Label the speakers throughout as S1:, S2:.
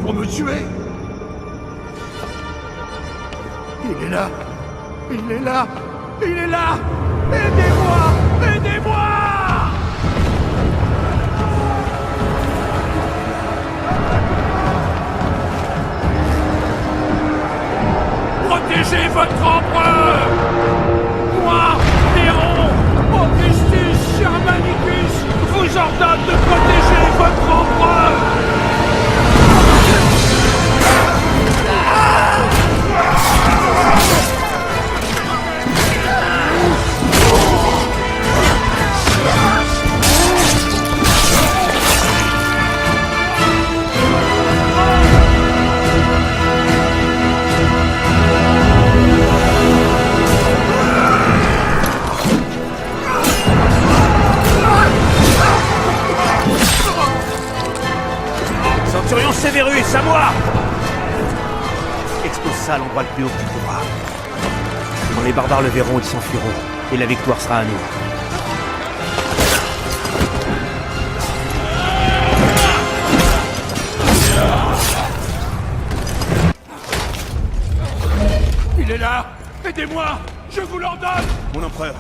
S1: pour me tuer. Il est là. Il est là. Il est là. Aidez-moi. Aidez-moi. Protégez votre empereur! Moi, Néron, Augustus Germanicus, vous ordonne de protéger votre empereur!
S2: Centurion Sévérus, à moi! Expose ça à l'endroit le plus haut que tu trouveras. Quand les barbares le verront, ils s'enfuiront, et la victoire sera à nous.
S1: Il est là! Aidez-moi! Je vous l'ordonne!
S2: Mon empereur,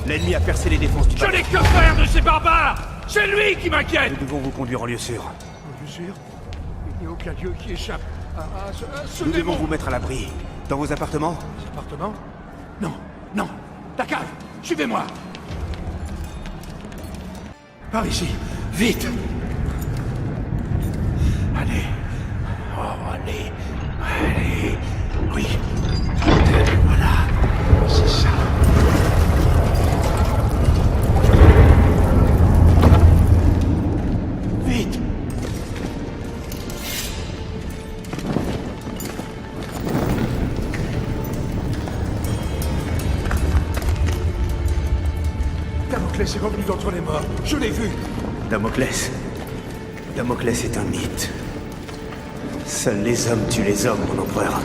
S2: l'ennemi a percé les défenses du
S1: Je
S2: palais.
S1: n'ai que faire de ces barbares! C'est lui qui m'inquiète!
S2: Nous devons vous conduire en lieu sûr.
S1: En lieu sûr? Il n'y a aucun lieu qui échappe à ce
S2: Nous
S1: démon.
S2: devons vous mettre à l'abri. Dans vos appartements?
S1: Appartement? Non, non. Ta cave! Suivez-moi! Par ici! Vite! Allez! Oh, allez! Allez! Oui! Voilà! C'est ça! Vite! Damoclès est revenu d'entre les morts. Je l'ai vu.
S2: Damoclès. Damoclès est un mythe. Seuls les hommes tuent les hommes, mon empereur.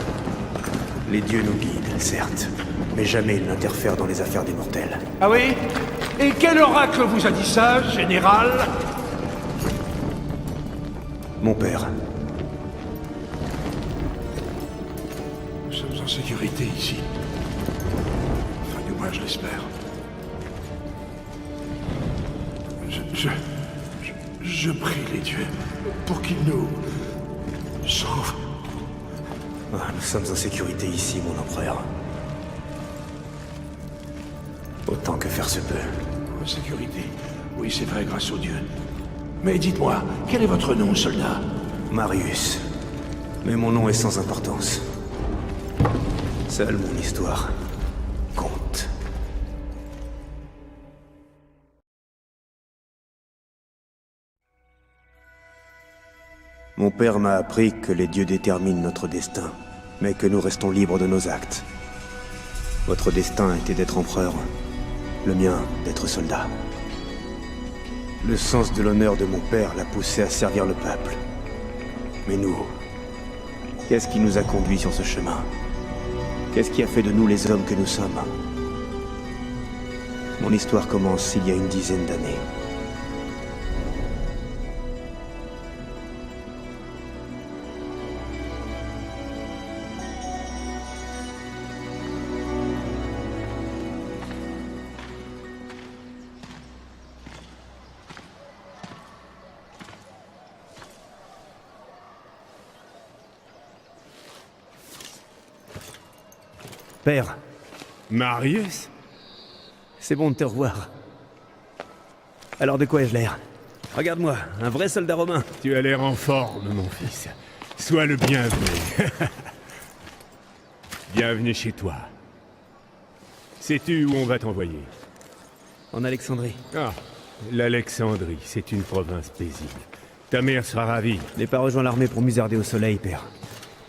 S2: Les dieux nous guident, certes, mais jamais ils n'interfèrent dans les affaires des mortels.
S1: Ah oui? Et quel oracle vous a dit ça, général?
S2: Mon père.
S1: Nous sommes en sécurité ici. Enfin, du moins, je l'espère. Je prie les dieux pour qu'ils nous sauvent.
S2: Ah, nous sommes en sécurité ici, mon empereur. Autant que faire se peut.
S1: En sécurité? Oui, c'est vrai, grâce aux dieux. Mais dites-moi, quel est votre nom, soldat?
S2: Marius. Mais mon nom est sans importance. Seule mon histoire compte. Mon père m'a appris que les dieux déterminent notre destin, mais que nous restons libres de nos actes. Votre destin était d'être empereur, le mien d'être soldat. Le sens de l'honneur de mon père l'a poussé à servir le peuple. Mais nous, qu'est-ce qui nous a conduits sur ce chemin? Qu'est-ce qui a fait de nous les hommes que nous sommes? Mon histoire commence il y a une dizaine d'années. Père,
S3: Marius?
S2: c'est bon de te revoir. Alors de quoi ai-je l'air? Regarde-moi, un vrai soldat romain.
S3: Tu as l'air en forme, mon fils. Sois le bienvenu. Bienvenue chez toi. Sais-tu où on va t'envoyer?
S2: En Alexandrie.
S3: Ah, l'Alexandrie, c'est une province paisible. Ta mère sera ravie.
S2: N'ai pas rejoint l'armée pour musarder au soleil, père.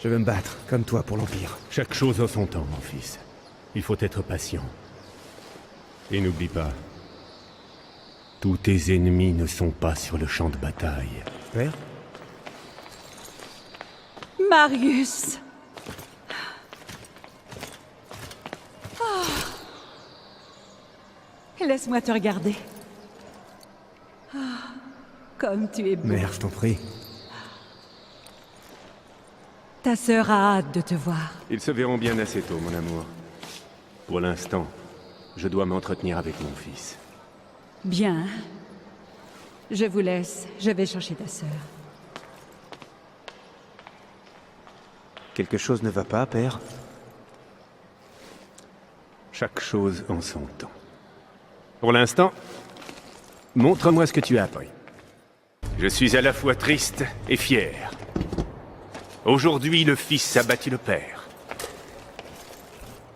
S2: Je veux me battre, comme toi, pour l'Empire.
S3: Chaque chose en son temps, mon fils. Il faut être patient. Et n'oublie pas, tous tes ennemis ne sont pas sur le champ de bataille.
S2: Père?
S4: Marius! Laisse-moi te regarder. Comme tu es beau.
S2: Mère, je t'en prie.
S4: Ta sœur a hâte de te voir.
S3: Ils se verront bien assez tôt, mon amour. Pour l'instant, je dois m'entretenir avec mon fils.
S4: Bien. Je vous laisse. Je vais chercher ta sœur.
S2: Quelque chose ne va pas, père?
S3: Chaque chose en son temps. Pour l'instant, montre-moi ce que tu as appris. Je suis à la fois triste et fier. Aujourd'hui, le fils a battu le père.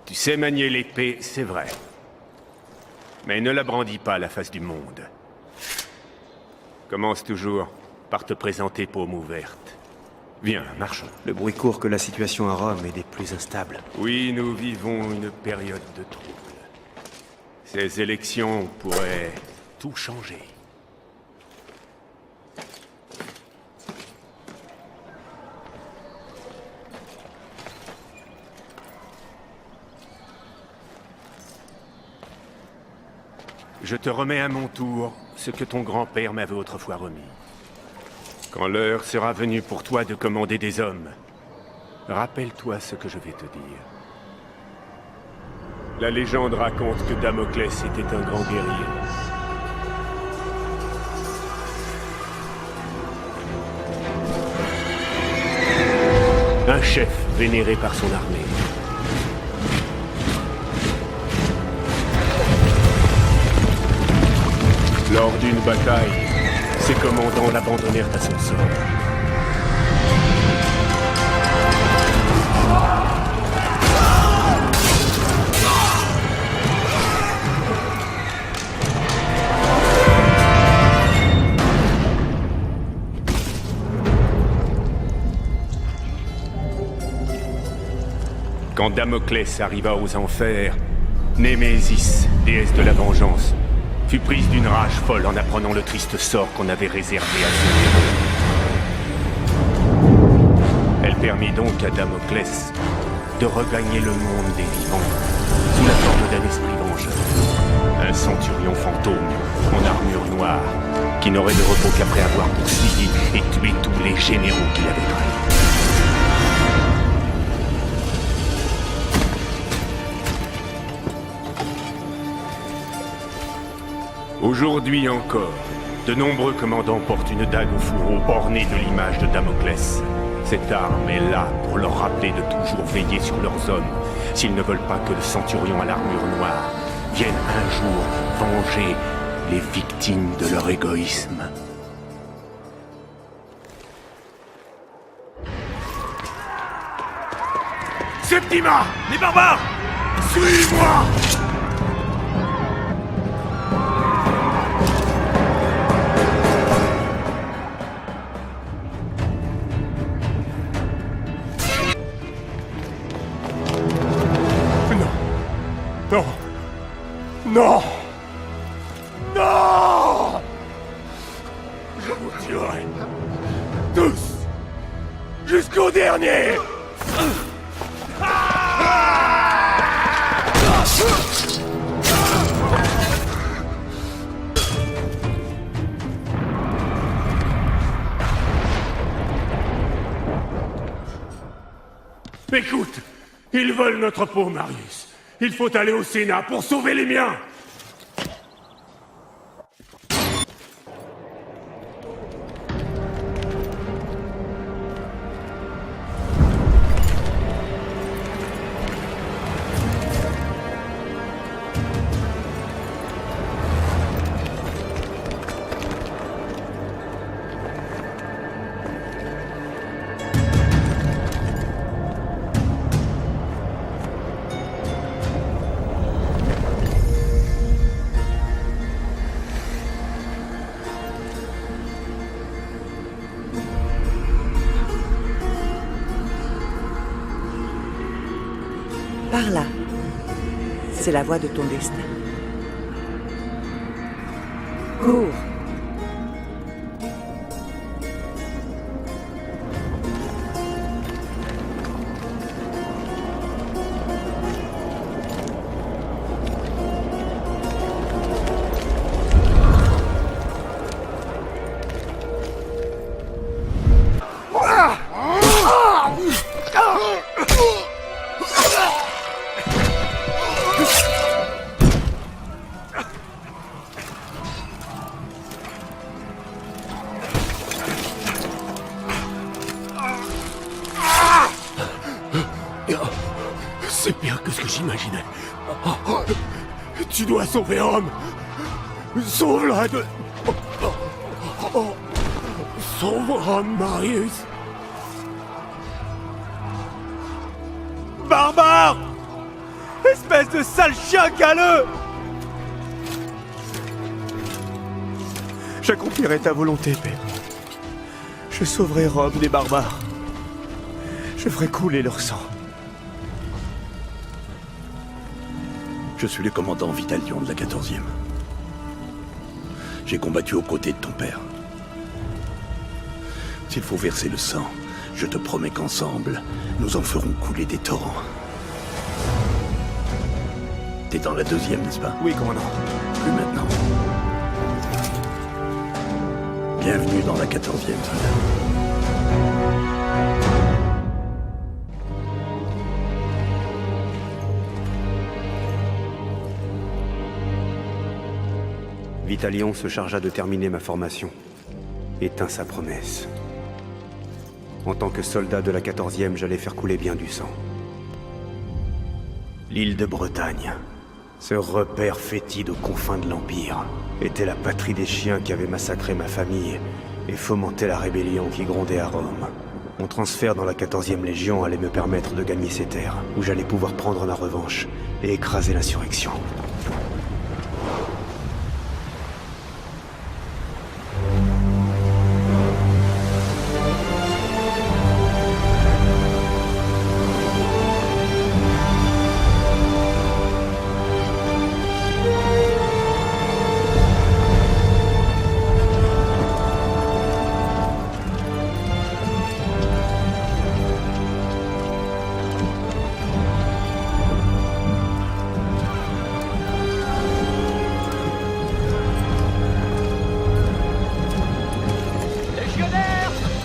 S3: Tu sais manier l'épée, c'est vrai. Mais ne la brandis pas à la face du monde. Commence toujours par te présenter paume ouverte. Viens, marchons.
S2: Le bruit court que la situation à Rome est des plus instables.
S3: Oui, nous vivons une période de trouble. Ces élections pourraient tout changer. Je te remets à mon tour ce que ton grand-père m'avait autrefois remis. Quand l'heure sera venue pour toi de commander des hommes, rappelle-toi ce que je vais te dire. La légende raconte que Damoclès était un grand guerrier. Un chef vénéré par son armée. Lors d'une bataille, ses commandants l'abandonnèrent à son sort. Quand Damoclès arriva aux enfers, Némésis, déesse de la vengeance, fut prise d'une rage folle en apprenant le triste sort qu'on avait réservé à son héros. Elle permit donc à Damoclès de regagner le monde des vivants sous la forme d'un esprit vengeur. Un centurion fantôme en armure noire qui n'aurait de repos qu'après avoir poursuivi et tué tous les généraux qu'il avait trahis. Aujourd'hui encore, de nombreux commandants portent une dague au fourreau ornée de l'image de Damoclès. Cette arme est là pour leur rappeler de toujours veiller sur leurs hommes, s'ils ne veulent pas que le centurion à l'armure noire vienne un jour venger les victimes de leur égoïsme. Septima! Les barbares! Suis-moi! Non! Non! Non! Je vous tuerai! Tous! Jusqu'au dernier! Écoute! Ils veulent notre peau, Marius! Il faut aller au Sénat pour sauver les miens!
S5: Par là. C'est la voie de ton destin. Cours.
S1: C'est pire que ce que j'imaginais. Oh, tu dois sauver Rome. Sauve-la de... Sauve Rome, Marius. Barbare! Espèce de sale chien galeux! J'accomplirai ta volonté, Père. Je sauverai Rome des barbares. Je ferai couler leur sang.
S6: Je suis le commandant Vitalion de la 14e. J'ai combattu aux côtés de ton père. S'il faut verser le sang, je te promets qu'ensemble, nous en ferons couler des torrents. T'es dans la 2e, n'est-ce pas?
S1: Oui, commandant.
S6: Plus maintenant. Bienvenue dans la 14e, soldat.
S2: Vitalion se chargea de terminer ma formation et tint sa promesse. En tant que soldat de la 14e, j'allais faire couler bien du sang. L'île de Bretagne, ce repère fétide aux confins de l'Empire, était la patrie des chiens qui avaient massacré ma famille et fomenté la rébellion qui grondait à Rome. Mon transfert dans la 14e Légion allait me permettre de gagner ces terres, où j'allais pouvoir prendre ma revanche et écraser l'insurrection.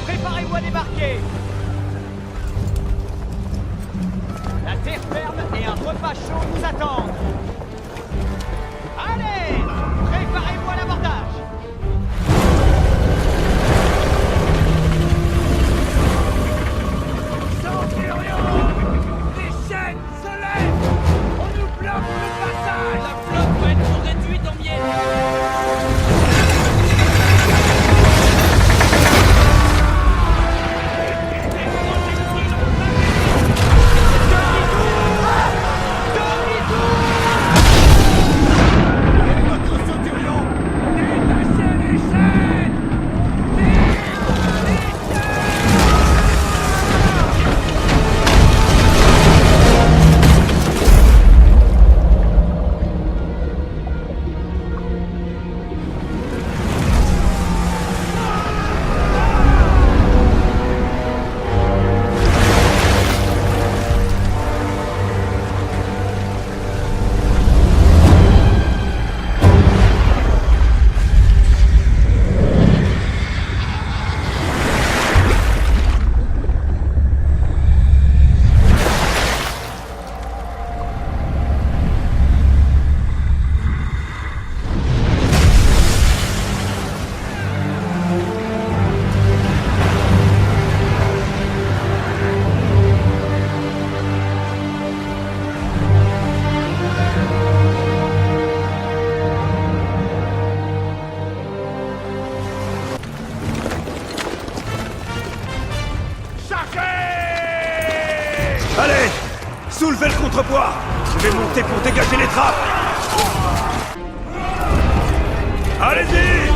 S7: Préparez-vous à débarquer. La terre ferme et un repas chaud vous attendent. Allez, préparez-vous à l'abordage. Centurion, les chaînes se lèvent. On nous bloque le passage. La flotte va être réduite en miettes.
S1: Allez! Soulevez le contrepoids! Je vais monter pour dégager les trappes! Allez-y!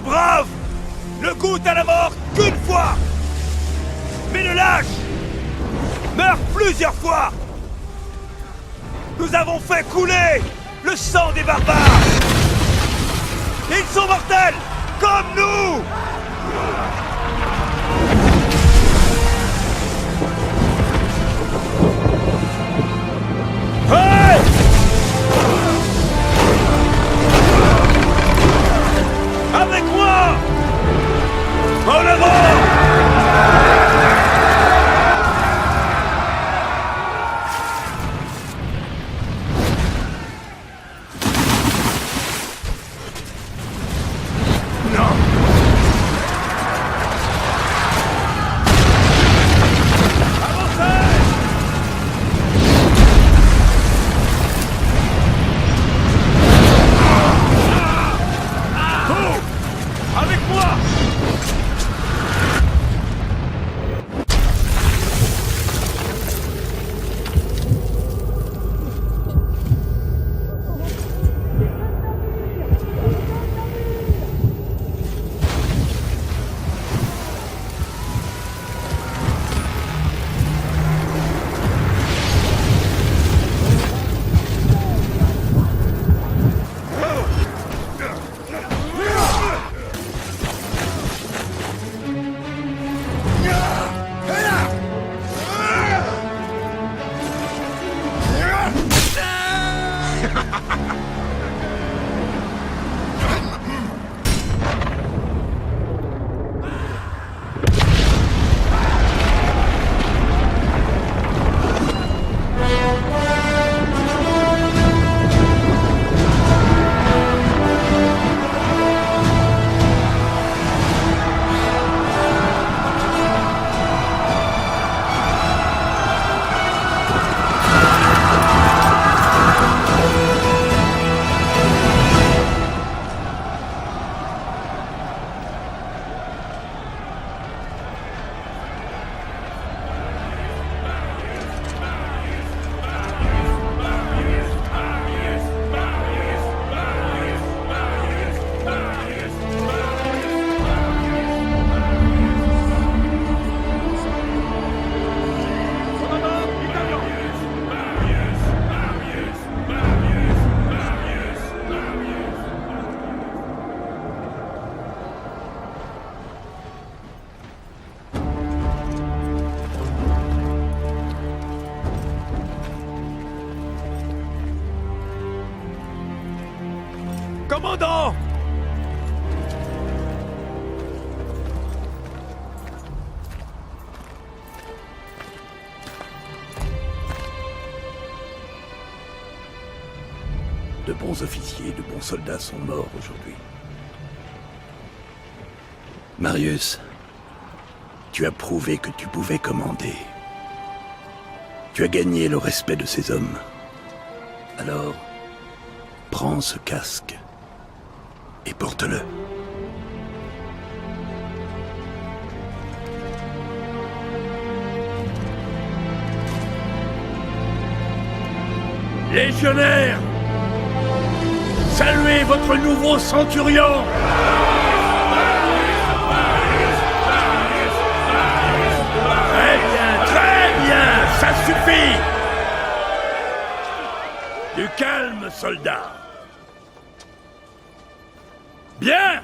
S1: brave ne goûte à la mort qu'une fois. Mais le lâche meurt plusieurs fois. Nous avons fait couler le sang des barbares. Et ils sont mortels, comme nous. Hey! Avec moi! En avant! Avec moi! Commandant!
S6: De bons officiers, de bons soldats sont morts aujourd'hui. Marius, tu as prouvé que tu pouvais commander. Tu as gagné le respect de ces hommes. Alors, prends ce casque et porte-le.
S1: Légionnaires! Saluez votre nouveau centurion! Très bien, ça suffit! Du calme, soldat. Bien!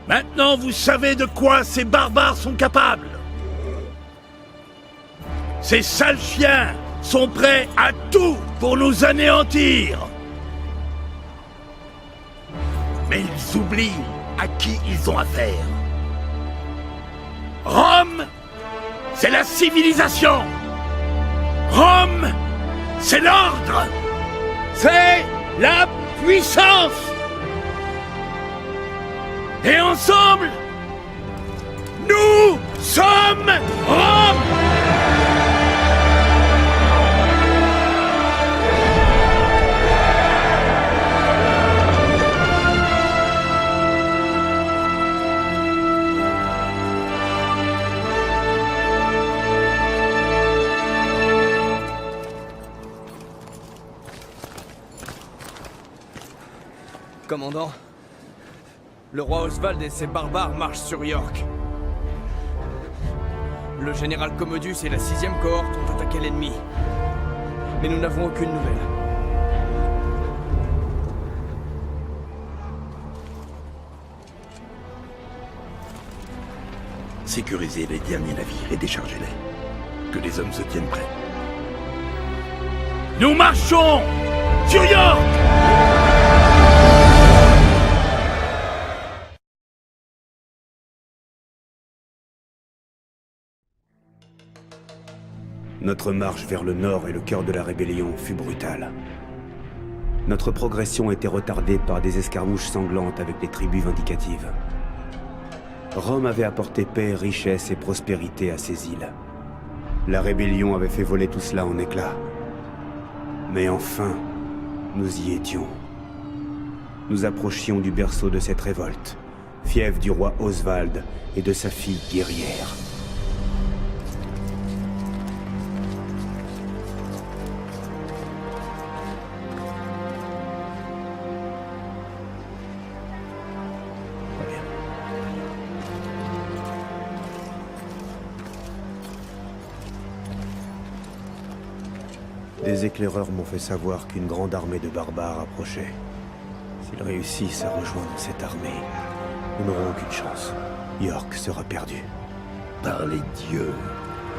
S1: Maintenant, vous savez de quoi ces barbares sont capables. Ces sales chiens sont prêts à tout pour nous anéantir. Mais ils oublient à qui ils ont affaire. Rome, c'est la civilisation. Rome, c'est l'ordre. C'est la puissance. Et ensemble, nous sommes Rome.
S8: Commandant,
S7: Le roi Oswald et ses barbares marchent sur York. Le général Commodus et la 6e cohorte ont attaqué l'ennemi. Mais nous n'avons aucune nouvelle.
S6: Sécurisez les derniers navires et déchargez-les. Que les hommes se tiennent prêts. Nous marchons sur York!
S2: Notre marche vers le nord et le cœur de la rébellion fut brutale. Notre progression était retardée par des escarmouches sanglantes avec les tribus vindicatives. Rome avait apporté paix, richesse et prospérité à ces îles. La rébellion avait fait voler tout cela en éclats. Mais enfin, nous y étions. Nous approchions du berceau de cette révolte, fief du roi Oswald et de sa fille guerrière. Des éclaireurs m'ont fait savoir qu'une grande armée de barbares approchait. S'ils réussissent à rejoindre cette armée, nous n'aurons aucune chance. York sera perdu.
S6: Par les dieux,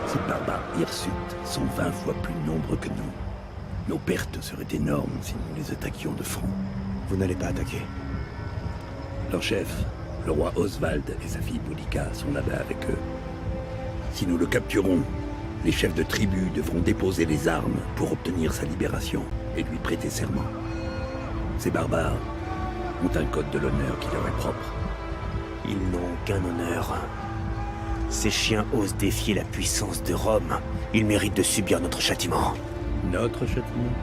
S6: ces barbares hirsutes sont 20 fois plus nombreux que nous. Nos pertes seraient énormes si nous les attaquions de front.
S2: Vous n'allez pas attaquer.
S6: Leur chef, le roi Oswald et sa fille Boudica sont là-bas avec eux. Si nous le capturons, les chefs de tribu devront déposer les armes pour obtenir sa libération et lui prêter serment. Ces barbares ont un code de l'honneur qui leur est propre.
S2: Ils n'ont aucun honneur. Ces chiens osent défier la puissance de Rome. Ils méritent de subir notre châtiment.
S6: Notre châtiment?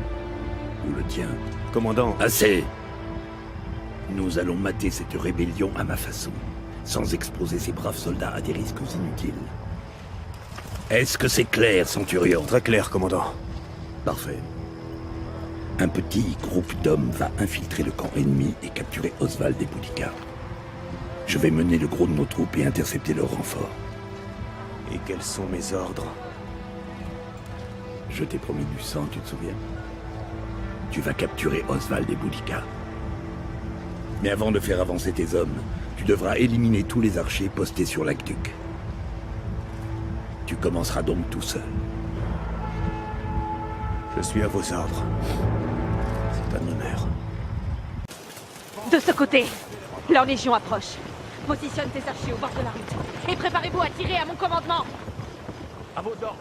S6: Ou le tien?
S2: Commandant,
S6: Assez! Nous allons mater cette rébellion à ma façon, sans exposer ces braves soldats à des risques inutiles. Est-ce que c'est clair, Centurion?
S2: très clair, commandant.
S6: Parfait. Un petit groupe d'hommes va infiltrer le camp ennemi et capturer Oswald et Boudica. Je vais mener le gros de nos troupes et intercepter leur renfort.
S2: Et quels sont mes ordres?
S6: Je t'ai promis du sang, tu te souviens? Tu vas capturer Oswald et Boudica. Mais avant de faire avancer tes hommes, tu devras éliminer tous les archers postés sur l'aqueduc. Tu commenceras donc tout seul.
S2: Je suis à vos ordres. C'est un honneur.
S8: De ce côté, leur légion approche. Positionne tes archers au bord de la route. Et préparez-vous à tirer à mon commandement.
S1: À vos ordres.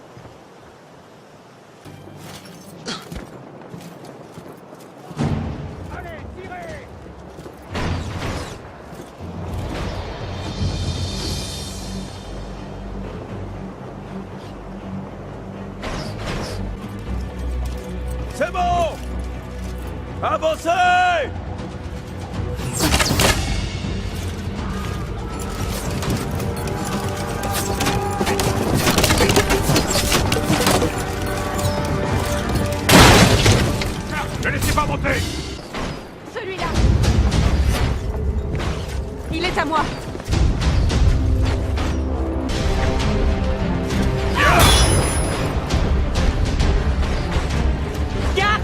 S1: Allez, tirez! C'est bon! Avancez! Ne laissez pas monter!
S8: Celui-là. Il est à moi. Garde!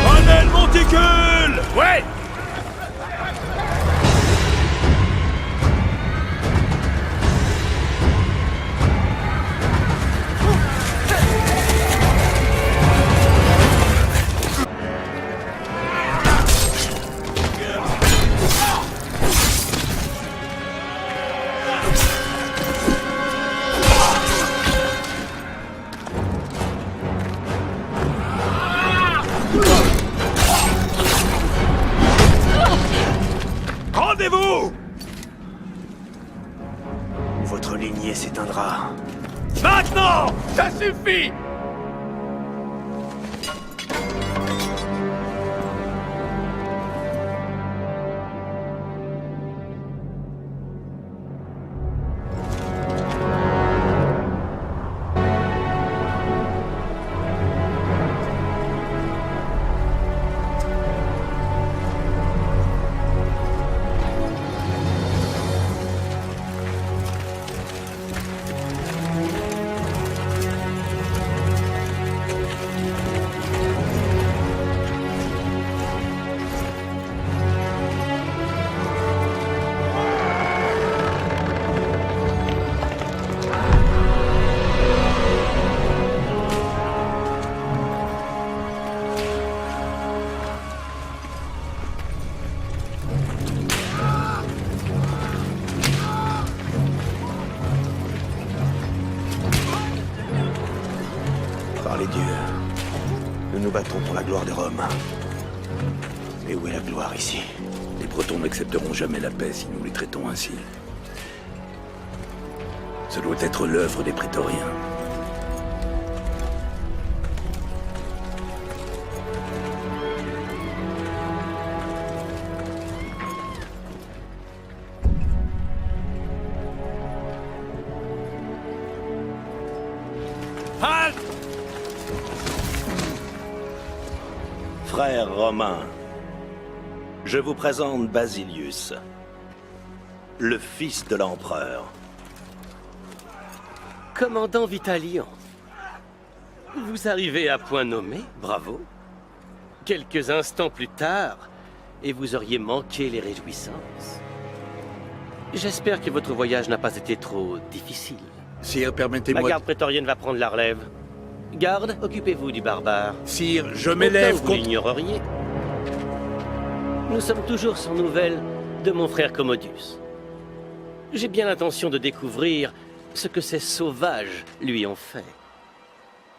S1: Colonel Monticule! Ouais! Rendez-vous!
S2: Votre ligne lignée s'éteindra.
S1: Maintenant!
S7: Ça suffit!
S2: Par les dieux, nous nous battons pour la gloire des Roms. Et où est la gloire ici?
S6: Les Bretons n'accepteront jamais la paix si nous les traitons ainsi. Ce doit être l'œuvre des prétoriens.
S1: Halte!
S9: Frères romains, je vous présente Basilius, le fils de l'empereur.
S10: Commandant Vitalian, vous arrivez à point nommé, bravo. Quelques instants plus tard, et vous auriez manqué les réjouissances. J'espère que votre voyage n'a pas été trop difficile.
S6: Sire,
S10: La
S6: permettez-moi...
S10: garde prétorienne va prendre la relève. Garde, occupez-vous du barbare.
S6: Sire, je
S10: Au
S6: m'élève
S10: cas où vous
S6: contre...
S10: l'ignoreriez. Nous sommes toujours sans nouvelles de mon frère Commodus. J'ai bien l'intention de découvrir ce que ces sauvages lui ont fait.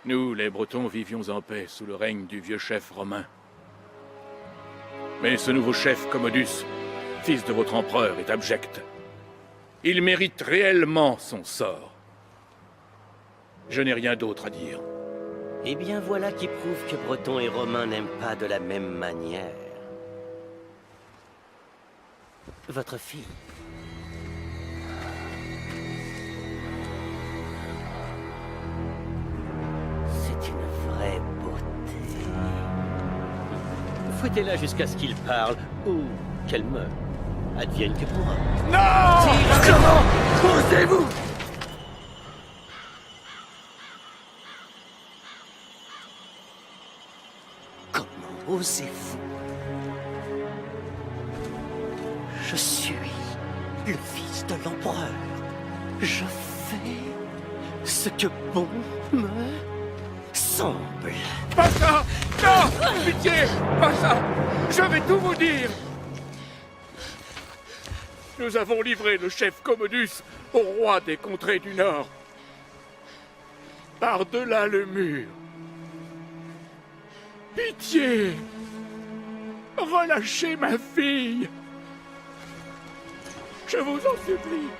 S11: Nous, les Bretons, vivions en paix sous le règne du vieux chef romain. Mais ce nouveau chef, Commodus, fils de votre empereur, est abject. Il mérite réellement son sort. Je n'ai rien d'autre à dire.
S10: Eh bien, voilà qui prouve que Bretons et Romains n'aiment pas de la même manière. Votre fille. C'est une vraie beauté. Fouettez-la jusqu'à ce qu'il parle, ou qu'elle meure. Advienne que pourra.
S1: Non!
S10: Comment osez-vous? Comment osez-vous? Je suis le fils de l'empereur. Je fais ce que bon me semble.
S11: Pas ça! Non! Pitié! Pas ça! Je vais tout vous dire! Nous avons livré le chef Commodus au roi des contrées du Nord. Par-delà le mur. Pitié! Relâchez ma fille! Je vous en supplie!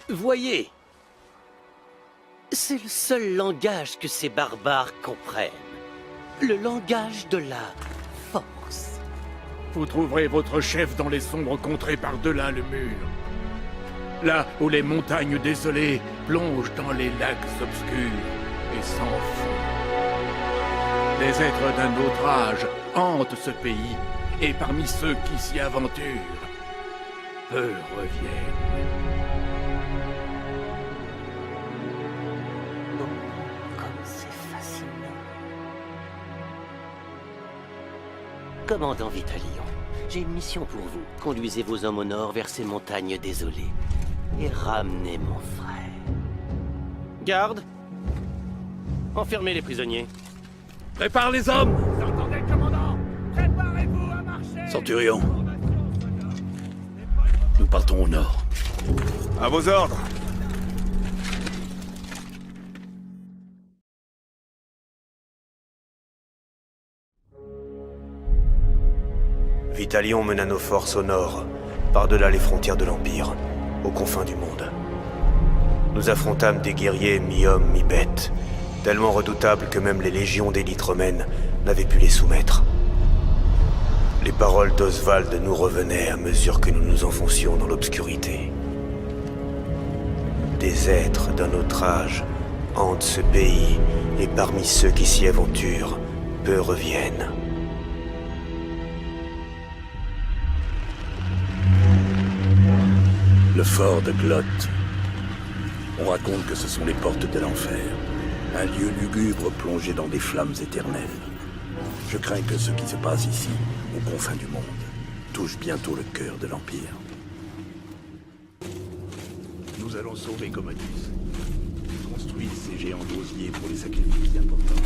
S10: Voyez, c'est le seul langage que ces barbares comprennent. Le langage de la force.
S11: Vous trouverez votre chef dans les sombres contrées par-delà le mur. Là où les montagnes désolées plongent dans les lacs obscurs et sans fond. Les êtres d'un autre âge hantent ce pays, et parmi ceux qui s'y aventurent, peu reviennent.
S10: Comme c'est fascinant. Commandant Vitalian, j'ai une mission pour vous. Conduisez vos hommes au nord vers ces montagnes désolées. Et ramenez mon frère. Garde! Enfermez les prisonniers.
S6: Prépare les hommes!
S1: Vous entendez, commandant? Préparez-vous à marcher!
S6: Centurion, nous partons au nord.
S2: À vos ordres. Vitalion mena nos forces au nord, par-delà les frontières de l'Empire, aux confins du monde. Nous affrontâmes des guerriers mi-hommes, mi-bêtes, tellement redoutables que même les légions d'élite romaines n'avaient pu les soumettre. Les paroles d'Oswald nous revenaient à mesure que nous nous enfoncions dans l'obscurité. Des êtres d'un autre âge hantent ce pays, et parmi ceux qui s'y aventurent, peu reviennent.
S6: Le fort de Glott. On raconte que ce sont les portes de l'enfer. Un lieu lugubre plongé dans des flammes éternelles. Je crains que ce qui se passe ici, aux confins du monde, touche bientôt le cœur de l'Empire. Nous allons sauver Commodus. Construire ces géants d'osier pour les sacrifices importants.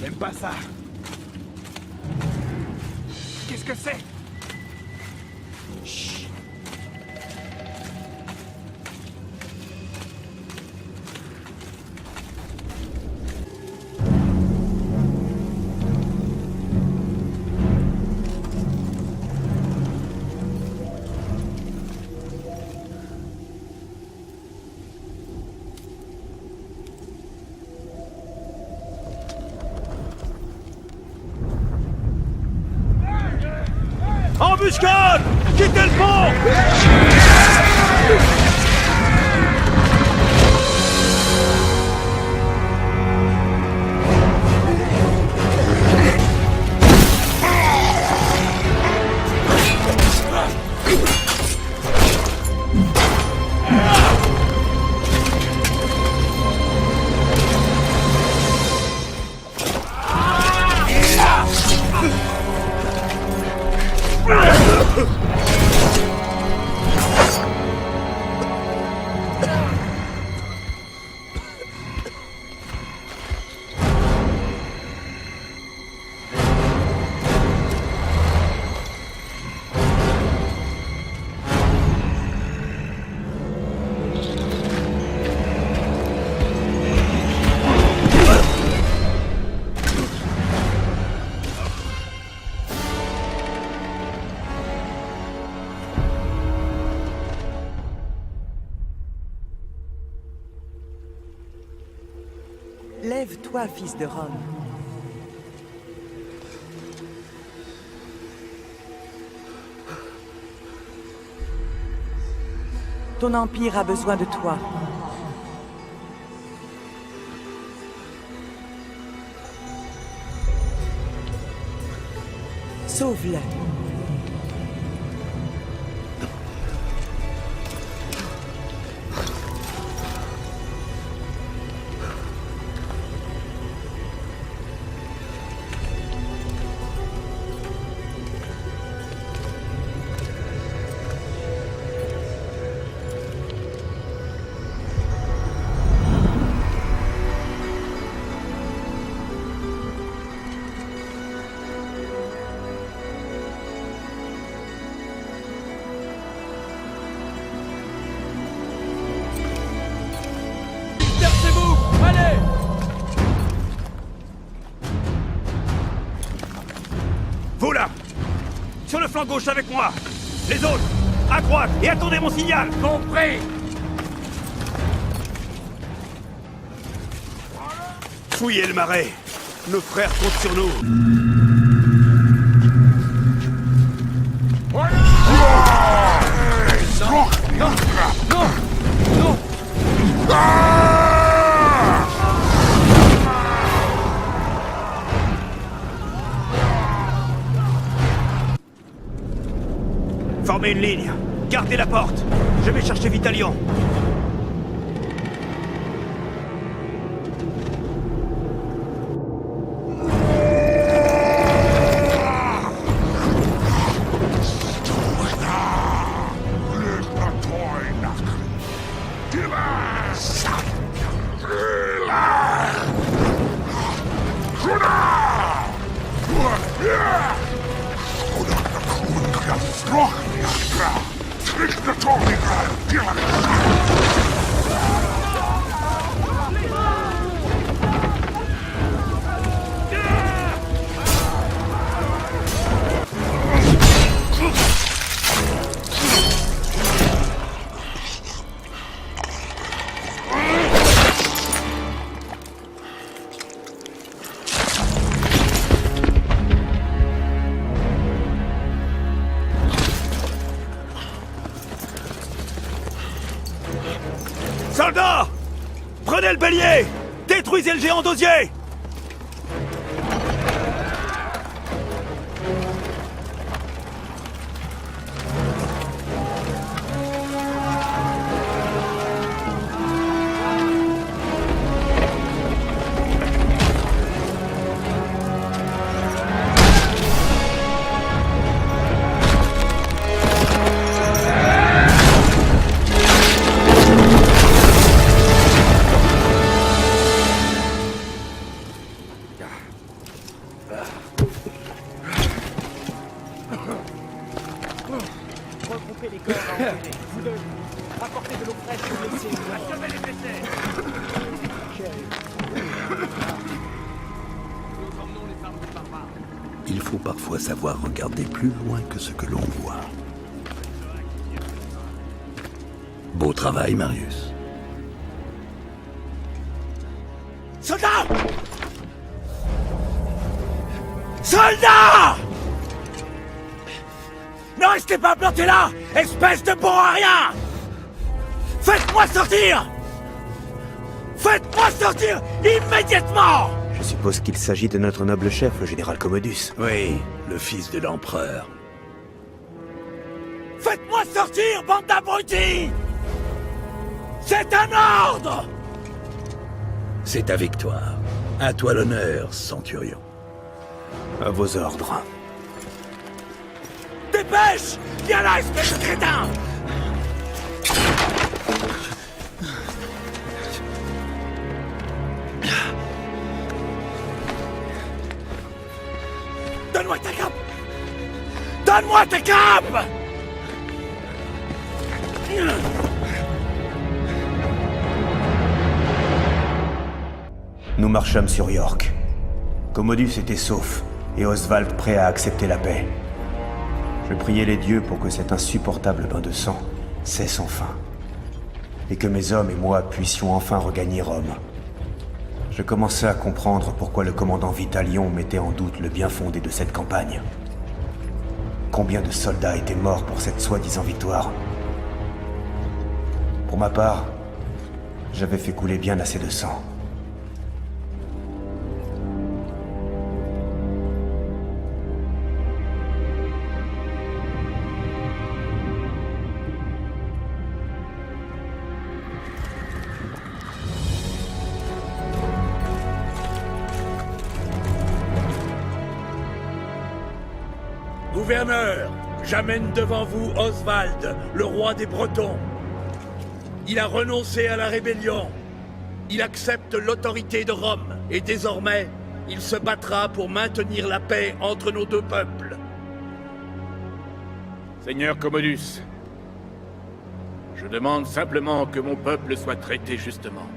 S1: J'aime pas ça. Qu'est-ce que c'est? Chut. Embuscade! Quittez le pont!
S5: Lève-toi, fils de Rome. Ton empire a besoin de toi. Sauve-le.
S1: Vous là! Sur le flanc gauche avec moi! Les autres! À droite! Et attendez mon signal! Compris! Fouillez le marais! Nos frères comptent sur nous! Non! Non! Non! Formez une ligne. Gardez la porte. Je vais chercher Vitalion. Soldats! Prenez le bélier! Détruisez le géant d'osier!
S7: Regroupez les corps à enterrer. Vous deux, rapportez de l'eau fraîche aux blessés. Achevez les blessés. Nous emmenons les armes des barbares.
S6: Il faut parfois savoir regarder plus loin que ce que l'on voit. Beau travail, Marius.
S1: Soldats! Soldats! Ne restez pas plantés là, espèce de bon à rien! Faites-moi sortir! Faites-moi sortir immédiatement!
S2: Je suppose qu'il s'agit de notre noble chef, le général Commodus.
S6: Oui, le fils de l'empereur.
S1: Faites-moi sortir, bande d'abrutis! C'est un ordre!
S6: C'est ta victoire. À toi l'honneur, centurion.
S2: À vos ordres.
S1: Dépêche! Viens là, espèce de crétin! Donne-moi ta cape! Donne-moi ta cape!
S2: Nous marchâmes sur York. Commodus était sauf, et Oswald prêt à accepter la paix. Je priais les dieux pour que cet insupportable bain de sang cesse enfin, et que mes hommes et moi puissions enfin regagner Rome. Je commençais à comprendre pourquoi le commandant Vitalion mettait en doute le bien fondé de cette campagne. Combien de soldats étaient morts pour cette soi-disant victoire? Pour ma part, j'avais fait couler bien assez de sang.
S11: Gouverneur, j'amène devant vous Oswald, le roi des Bretons. Il a renoncé à la rébellion. Il accepte l'autorité de Rome. Et désormais, il se battra pour maintenir la paix entre nos deux peuples. Seigneur Commodus, je demande simplement que mon peuple soit traité justement.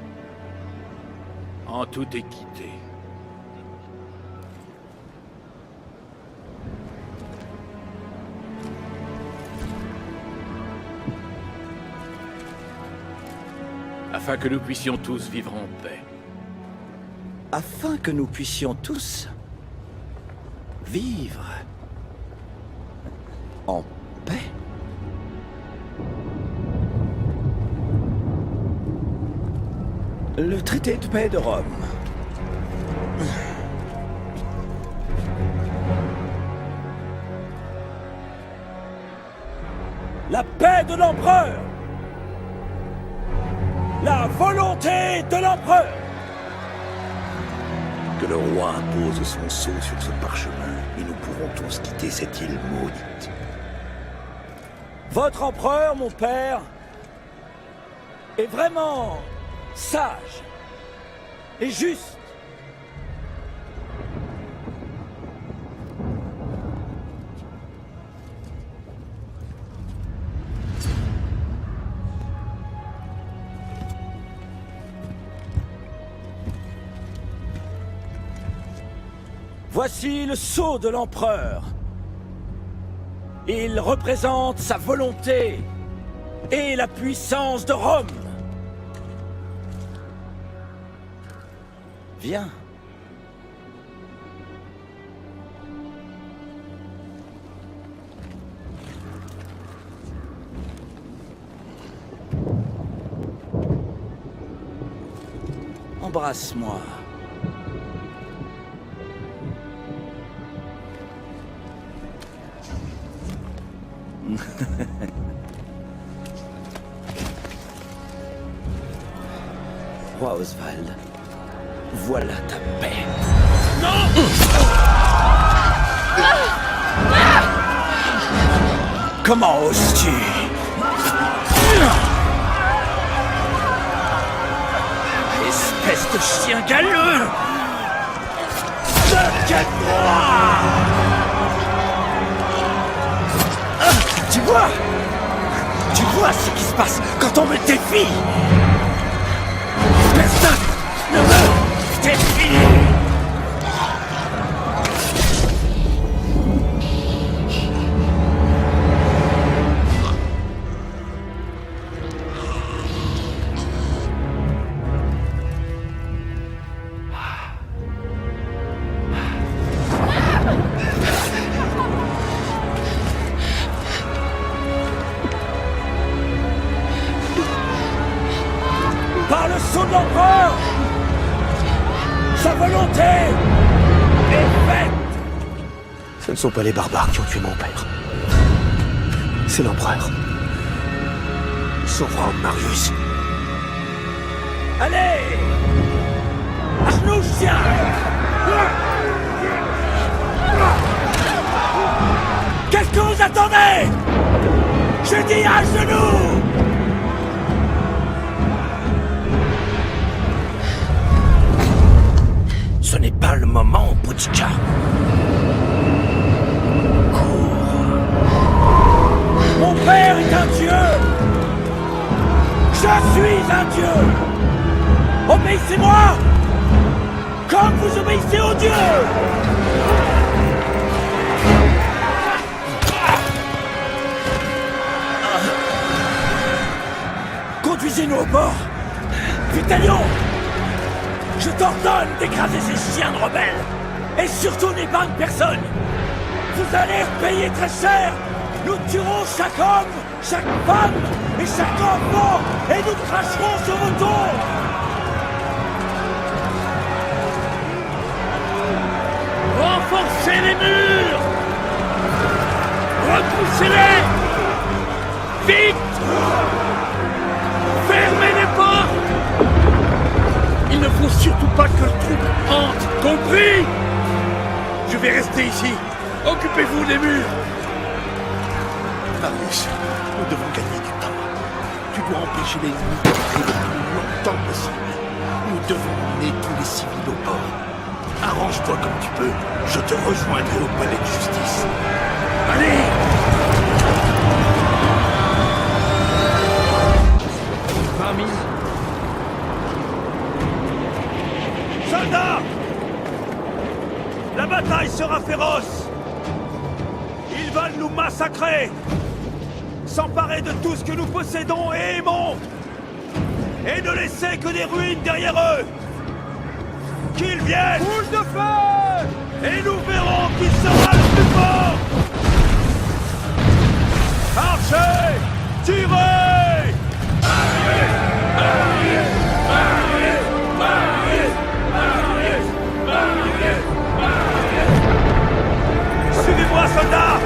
S11: En toute équité. Afin que nous puissions tous vivre en paix.
S9: Afin que nous puissions tous vivre en paix. Le traité de paix de Rome.
S1: La paix de l'empereur! La volonté de l'empereur!
S6: Que le roi pose son sceau sur ce parchemin et nous pourrons tous quitter cette île maudite.
S1: Votre empereur, mon père, est vraiment sage et juste. Voici le sceau de l'empereur. Il représente sa volonté et la puissance de Rome. Viens.
S9: Embrasse-moi. Roi Oswald, voilà ta paix. Comment oses-tu? Espèce de chien galeux!
S1: Regarde-moi!
S9: Tu vois? Tu vois ce qui se passe quand on me défie? Personne ne me défie!
S1: Par le sceau de l'empereur, sa volonté est faite.
S2: Ce ne sont pas les barbares qui ont tué mon père. C'est l'empereur. Souverain Marius.
S1: Allez! À genoux, chien! Qu'est-ce que vous attendez? Je dis à genoux!
S9: Ce n'est pas le moment, Bouchka.
S1: Mon père est un dieu! Je suis un dieu! Obéissez-moi! Comme vous obéissez aux dieux! Conduisez-nous au port! Vitalion! Je t'ordonne d'écraser ces chiens de rebelles! Et surtout n'épargne personne! Vous allez payer très cher! Nous tuerons chaque homme, chaque femme et chaque enfant! Et nous cracherons sur vos tombes! Renforcez les murs! Repoussez-les! Vite! Fermez les portes! Il ne faut surtout pas que le troupe entre, compris? Je vais rester ici. Occupez-vous des murs.
S11: Marius, nous devons gagner du temps. Tu dois empêcher l'ennemi de rentrer le plus longtemps possible. Nous devons emmener tous les civils au port. Arrange-toi comme tu peux. Je te rejoindrai au palais de justice.
S1: Allez! Soldats! La bataille sera féroce! Ils veulent nous massacrer! S'emparer de tout ce que nous possédons et aimons! Et ne laisser que des ruines derrière eux! Qu'ils viennent! Boule de feu! Et nous verrons qui sera le plus fort! Archers! Tirez! Suivez-moi, soldats!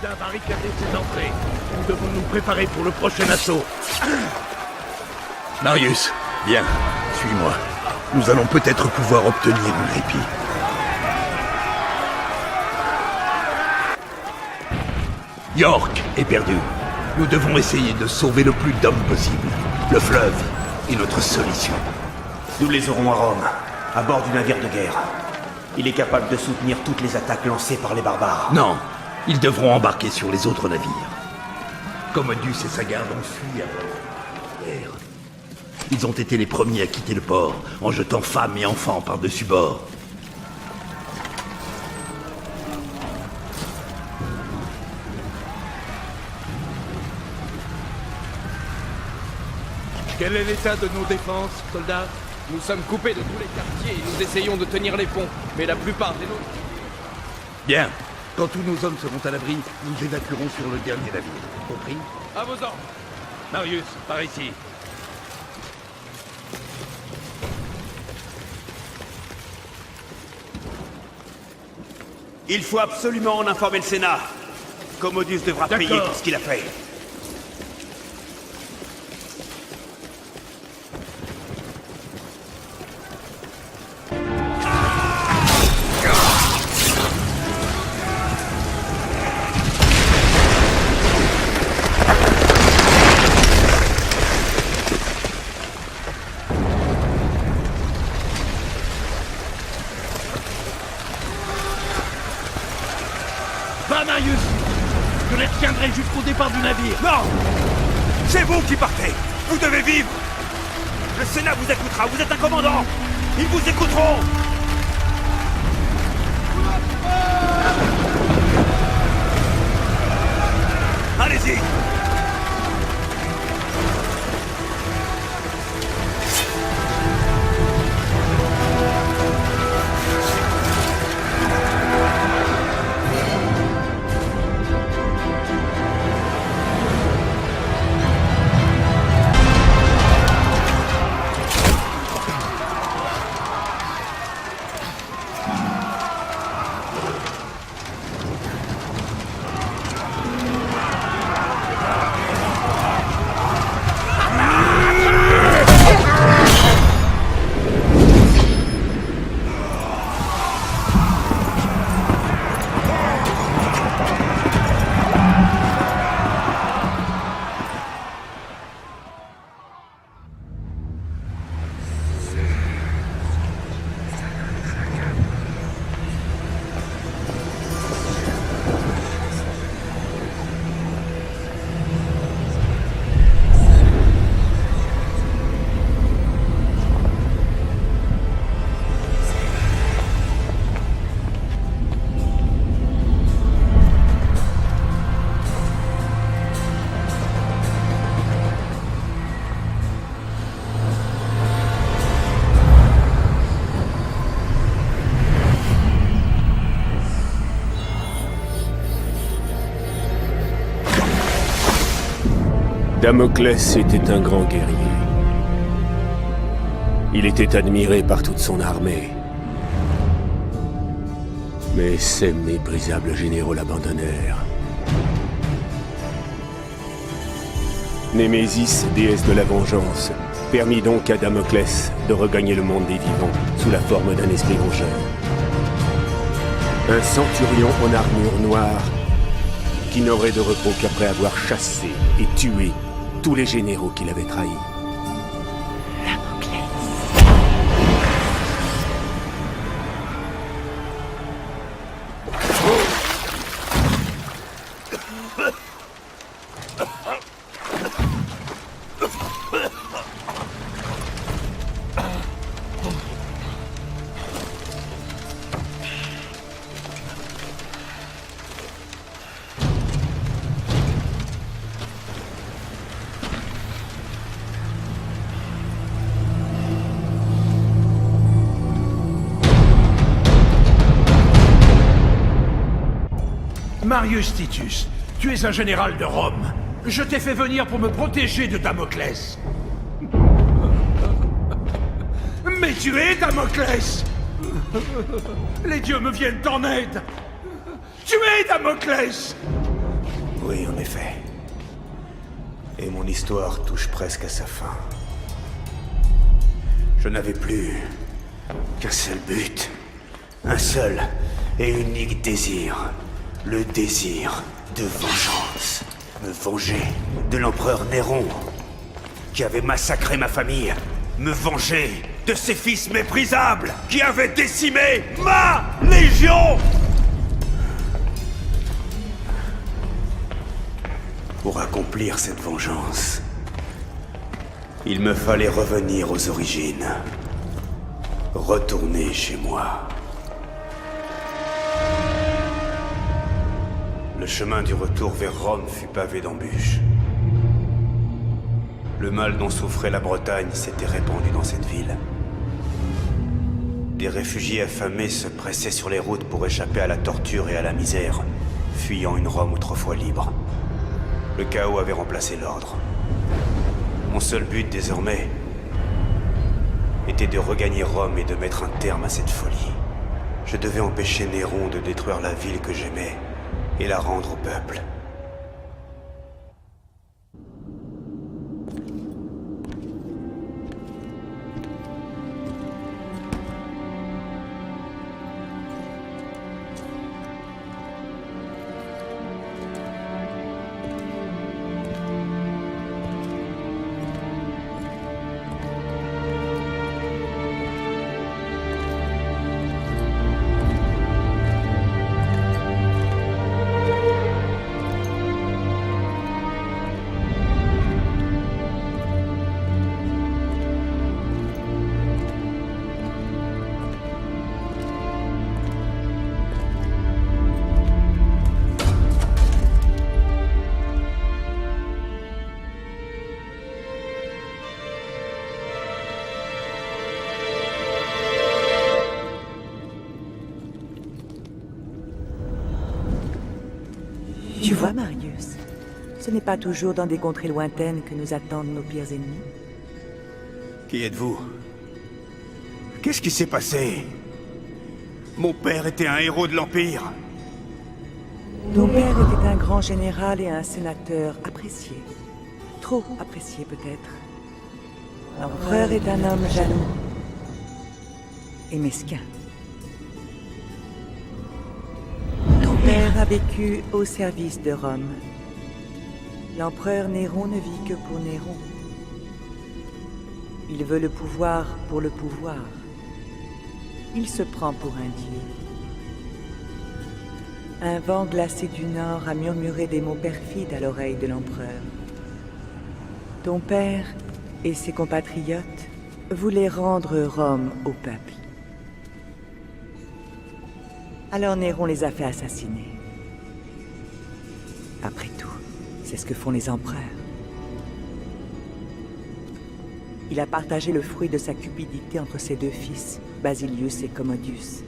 S11: D'un barricader ces entrées. Nous devons nous préparer pour le prochain assaut. Marius, viens, suis-moi. Nous allons peut-être pouvoir obtenir un répit. York est perdu. Nous devons essayer de sauver le plus d'hommes possible. Le fleuve est notre solution.
S2: Nous les aurons à Rome, à bord du navire de guerre. Il est capable de soutenir toutes les attaques lancées par les barbares.
S6: Non, ils devront embarquer sur les autres navires. Commodus et sa garde ont fui avant la guerre. Ils ont été les premiers à quitter le port, en jetant femmes et enfants par-dessus bord.
S7: Quel est l'état de nos défenses, soldats? Nous sommes coupés de tous les quartiers et nous essayons de tenir les ponts, mais la plupart des nôtres...
S11: Bien. Quand tous nos hommes seront à l'abri, nous évacuerons sur le dernier navire. Compris?
S7: À vos ordres.
S11: Marius, par ici.
S1: Il faut absolument en informer le Sénat. Commodus devra payer pour ce qu'il a fait.
S11: Va, Marius! Je les retiendrai jusqu'au départ du navire!
S1: Non! C'est vous qui partez! Vous devez vivre! Le Sénat vous écoutera, vous êtes un commandant! Ils vous écouteront! Allez-y!
S3: Damoclès était un grand guerrier. Il était admiré par toute son armée. Mais ses méprisables généraux l'abandonnèrent. Némésis, déesse de la vengeance, permit donc à Damoclès de regagner le monde des vivants sous la forme d'un esprit vengeur. Un centurion en armure noire qui n'aurait de repos qu'après avoir chassé et tué tous les généraux qu'il avait trahis.
S11: Marius Titus, tu es un général de Rome. Je t'ai fait venir pour me protéger de Damoclès. Mais tu es Damoclès! Les dieux me viennent en aide! Tu es Damoclès!
S2: Oui, en effet. Et mon histoire touche presque à sa fin. Je n'avais plus qu'un seul but. Un seul et unique désir. Le désir de vengeance. Me venger de l'empereur Néron, qui avait massacré ma famille. Me venger de ses fils méprisables, qui avaient décimé ma légion. Pour accomplir cette vengeance, il me fallait revenir aux origines. Retourner chez moi. Le chemin du retour vers Rome fut pavé d'embûches. Le mal dont souffrait la Bretagne s'était répandu dans cette ville. Des réfugiés affamés se pressaient sur les routes pour échapper à la torture et à la misère, fuyant une Rome autrefois libre. Le chaos avait remplacé l'ordre. Mon seul but désormais était de regagner Rome et de mettre un terme à cette folie. Je devais empêcher Néron de détruire la ville que j'aimais et la rendre au peuple.
S5: Tu vois, Marius, ce n'est pas toujours dans des contrées lointaines que nous attendent nos pires ennemis.
S2: Qui êtes-vous? Qu'est-ce qui s'est passé? Mon père était un héros de l'Empire.
S5: Ton père était un grand général et un sénateur apprécié. Trop apprécié, peut-être. L'empereur est un homme jaloux et mesquin. Ton père a vécu au service de Rome. L'empereur Néron ne vit que pour Néron. Il veut le pouvoir pour le pouvoir. Il se prend pour un dieu. Un vent glacé du nord a murmuré des mots perfides à l'oreille de l'empereur. Ton père et ses compatriotes voulaient rendre Rome au peuple. Alors Néron les a fait assassiner. Après tout, c'est ce que font les empereurs. Il a partagé le fruit de sa cupidité entre ses deux fils, Basilius et Commodus.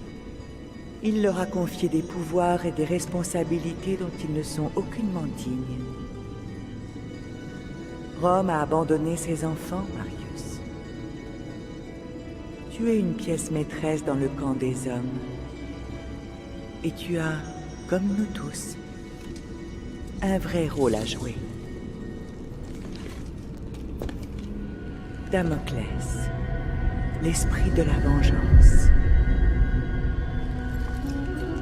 S5: Il leur a confié des pouvoirs et des responsabilités dont ils ne sont aucunement dignes. Rome a abandonné ses enfants, Marius. Tu es une pièce maîtresse dans le camp des hommes. Et tu as, comme nous tous, un vrai rôle à jouer. Damoclès, l'esprit de la vengeance.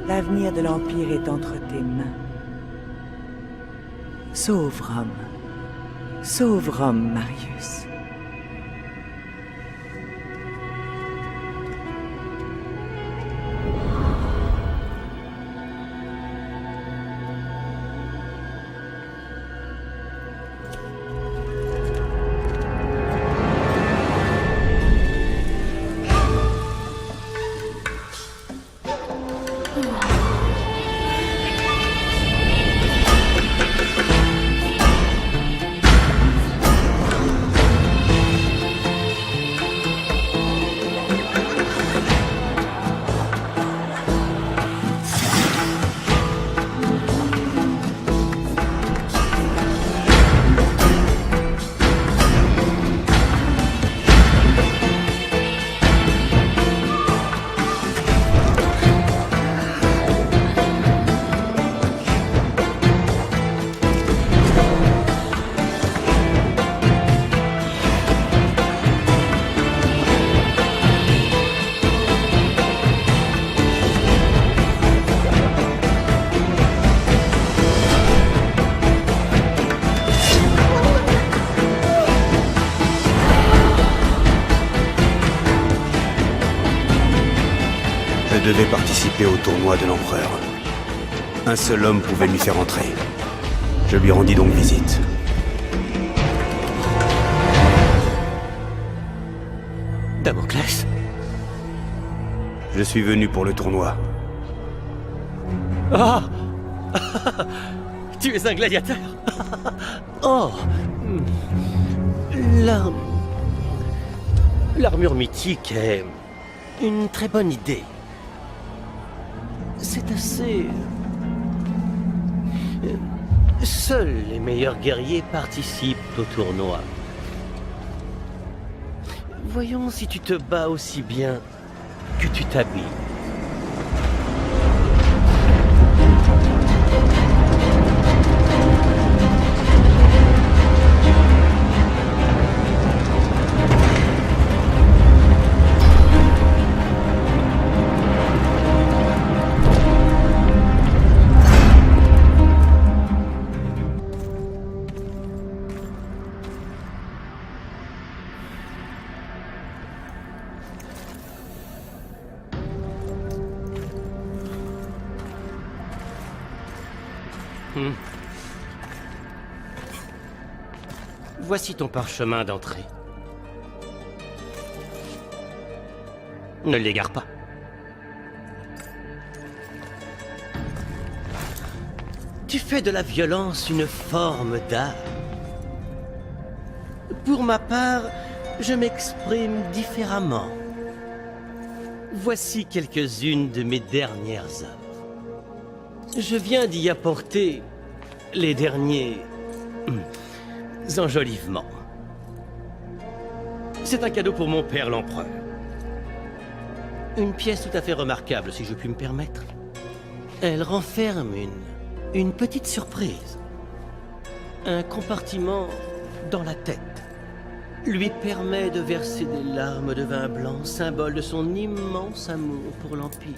S5: L'avenir de l'Empire est entre tes mains. Sauve Rome. Sauve Rome, Marius.
S2: Je devais participer au tournoi de l'empereur. Un seul homme pouvait lui faire entrer. Je lui rendis donc visite.
S10: Damoclès?
S2: Je suis venu pour le tournoi.
S10: Ah! Tu es un gladiateur? Oh! L'armure mythique est une très bonne idée. C'est assez... Seuls les meilleurs guerriers participent au tournoi. Voyons si tu te bats aussi bien que tu t'habilles. Voici ton parchemin d'entrée. Ne l'égare pas. Tu fais de la violence une forme d'art. Pour ma part, je m'exprime différemment. Voici quelques-unes de mes dernières œuvres. Je viens d'y apporter les derniers enjolivements. C'est un cadeau pour mon père l'empereur. Une pièce tout à fait remarquable, si je puis me permettre. Elle renferme une petite surprise. Un compartiment dans la tête lui permet de verser des larmes de vin blanc, symbole de son immense amour pour l'Empire.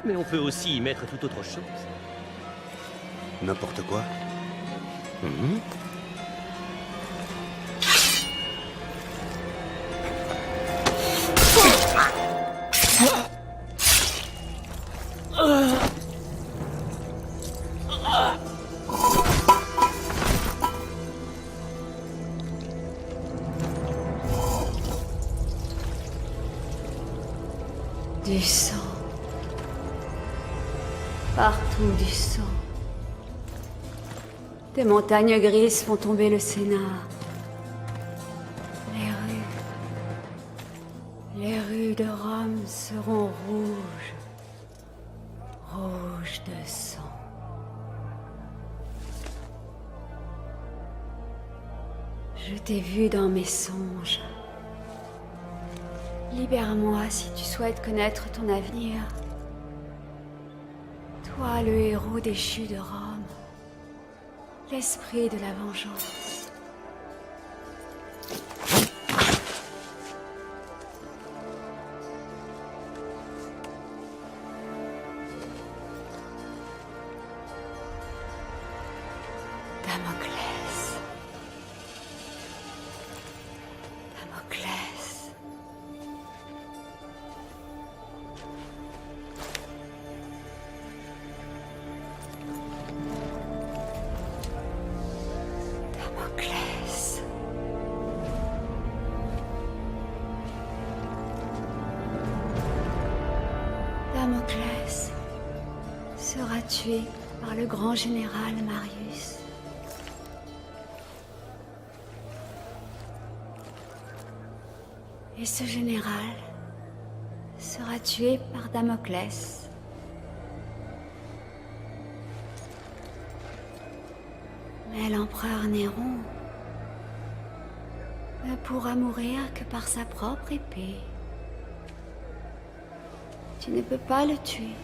S10: Mais on peut aussi y mettre tout autre chose.
S2: N'importe quoi.
S12: Du sang. Partout du sang. Des montagnes grises font tomber le Sénat. Les rues de Rome seront rouges. Rouges de sang. Je t'ai vu dans mes songes. Libère-moi si tu souhaites connaître ton avenir. Toi, le héros déchu de Rome. L'esprit de la vengeance. Damoclès. Damoclès. Damoclès. Damoclès sera tué par le grand général Marius. Et ce général sera tué par Damoclès. Mais l'empereur Néron ne pourra mourir que par sa propre épée. Tu ne peux pas le tuer.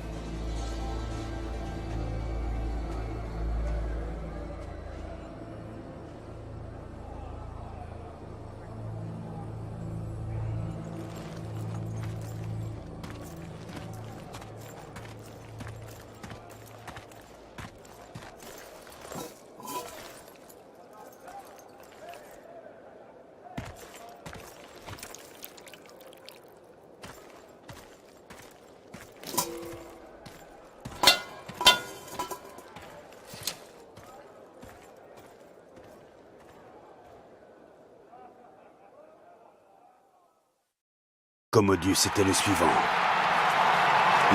S2: Commodus était le suivant.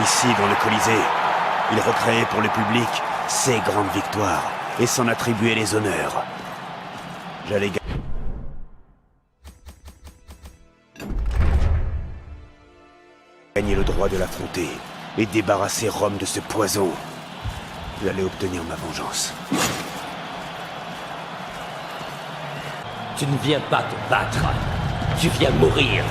S2: Ici, dans le Colisée, il recréait pour le public ses grandes victoires et s'en attribuait les honneurs. J'allais gagner le droit de l'affronter et débarrasser Rome de ce poison. J'allais obtenir ma vengeance.
S10: Tu ne viens pas te battre. Tu viens mourir.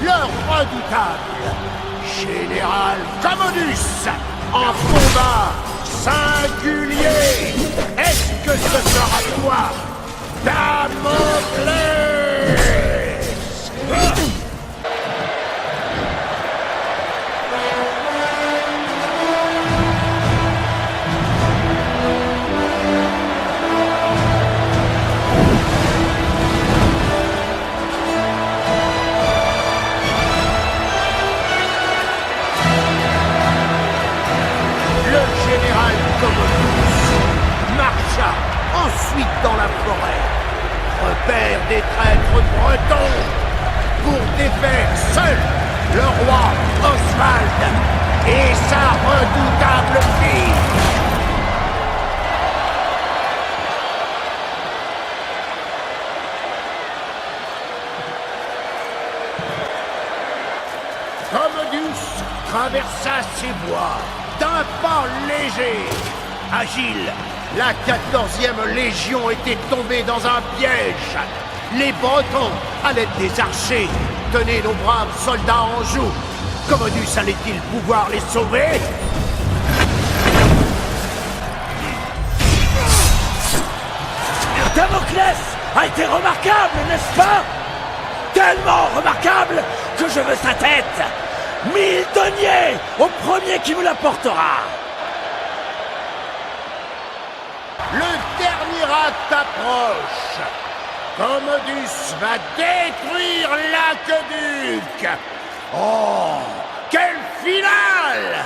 S11: le redoutable Général Commodus, en combat singulier. Est-ce que ce sera toi, Damoclès? Marcha ensuite dans la forêt, repère des traîtres bretons, pour défaire seul le roi Oswald et sa redoutable fille. Commodus traversa ses bois d'un pas léger. Agile, la 14e Légion était tombée dans un piège. Les Bretons, à l'aide des archers, tenaient nos braves soldats en joue. Commodus allait-il pouvoir les sauver?
S1: Damoclès a été remarquable, n'est-ce pas? Tellement remarquable que je veux sa tête. 1000 deniers au premier qui me l'apportera.
S11: Le dernier acte approche. Commodus va détruire l'aqueduc. Oh, quelle finale!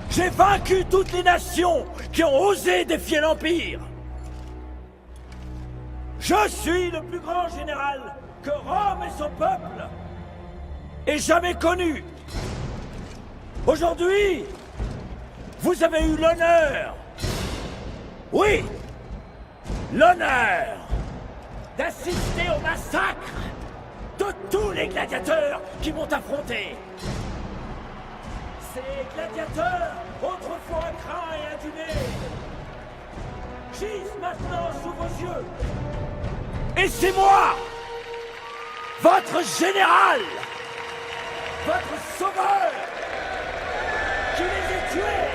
S1: J'ai vaincu toutes les nations qui ont osé défier l'Empire. Je suis le plus grand général que Rome et son peuple aient jamais connu. Aujourd'hui, vous avez eu l'honneur, oui, l'honneur d'assister au massacre de tous les gladiateurs qui m'ont affronté. Ces gladiateurs, autrefois crins et indumés, gisent maintenant sous vos yeux. Et c'est moi, votre général, votre sauveur, qui les ai tués.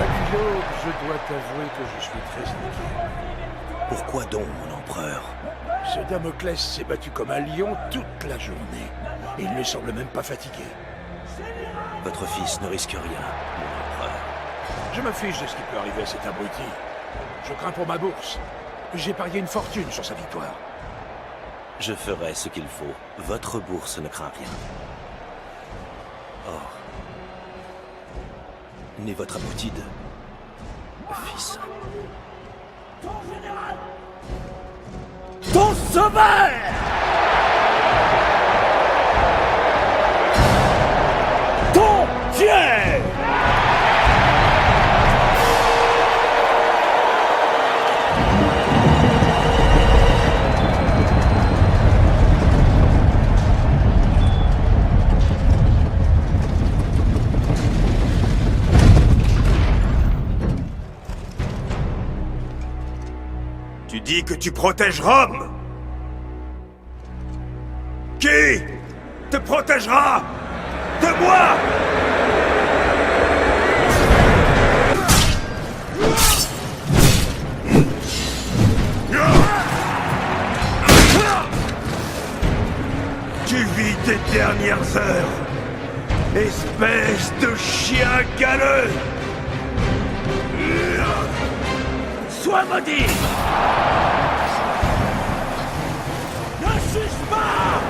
S11: Attilo, je dois t'avouer que je suis très inquiet.
S6: Pourquoi donc, mon empereur?
S11: Ce Damoclès s'est battu comme un lion toute la journée. Et il ne semble même pas fatigué.
S6: Votre fils ne risque rien, mon empereur.
S11: Je me fiche de ce qui peut arriver à cet abruti. Je crains pour ma bourse. J'ai parié une fortune sur sa victoire.
S6: Je ferai ce qu'il faut. Votre bourse ne craint rien. Or, n'est votre apoutide, fils.
S1: Ton général, ton sauveur, ton Dieu.
S2: Tu dis que tu protèges Rome? Qui te protégera de moi? Tu vis tes dernières heures, espèce de chien galeux!
S1: Sois maudit! Ne juge pas!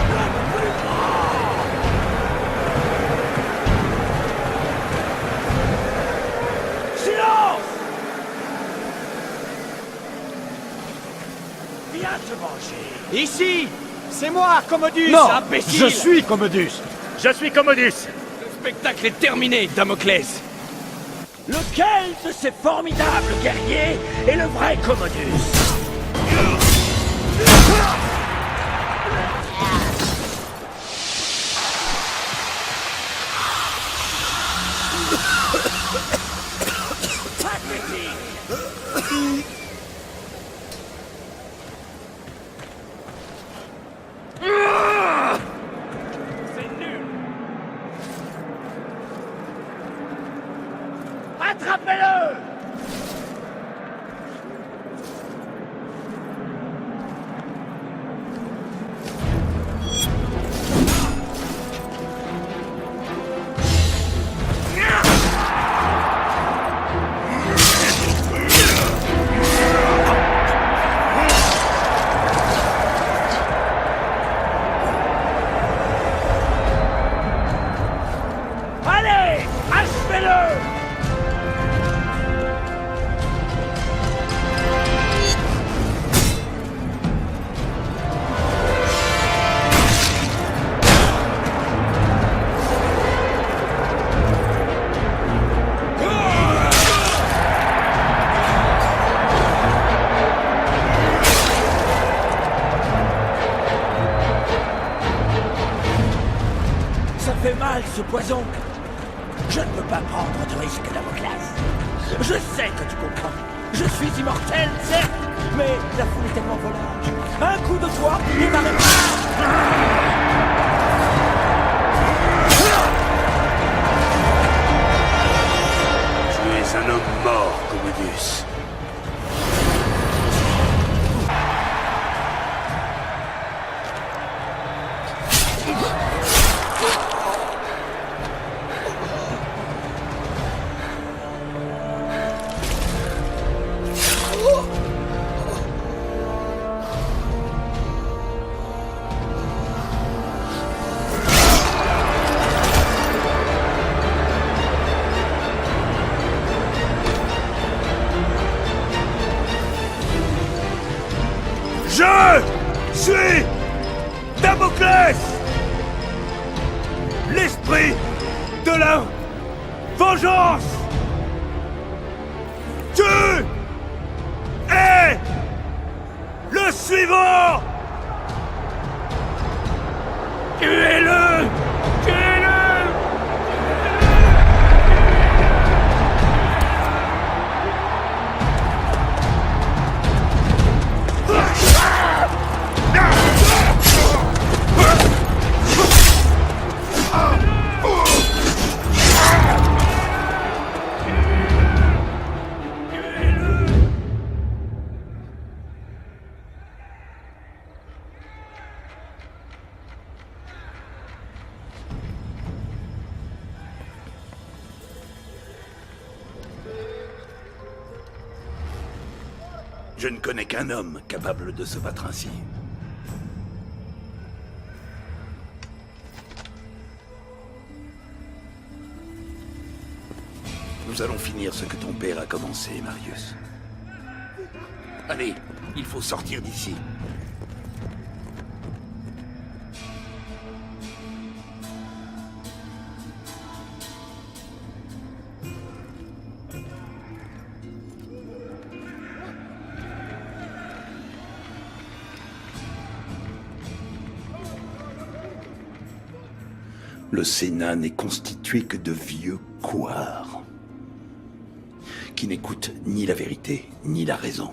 S1: Le plus grand! Silence!
S7: Ici! C'est moi, Commodus,
S1: Non,
S7: imbécile!
S1: je suis Commodus. Je suis Commodus.
S7: Le spectacle est terminé, Damoclès! Lequel de ces formidables guerriers est le vrai Commodus? Attrapez-le! Allez, achevez-le! Ça fait mal, ce poison. Je ne peux pas prendre de risque, Damoclès. Je sais que tu comprends. Je suis immortel, certes, mais la foule est tellement volage. Un coup de toi et ma
S6: Tu es un homme mort, Commodus.
S1: Je suis Damoclès, l'esprit de la vengeance. Tu es le suivant. Tuez-le! Tuez-le!
S6: Je ne connais qu'un homme capable de se battre ainsi. Nous allons finir ce que ton père a commencé, Marius. Allez, il faut sortir d'ici. Le Sénat n'est constitué que de vieux couards qui n'écoutent ni la vérité, ni la raison.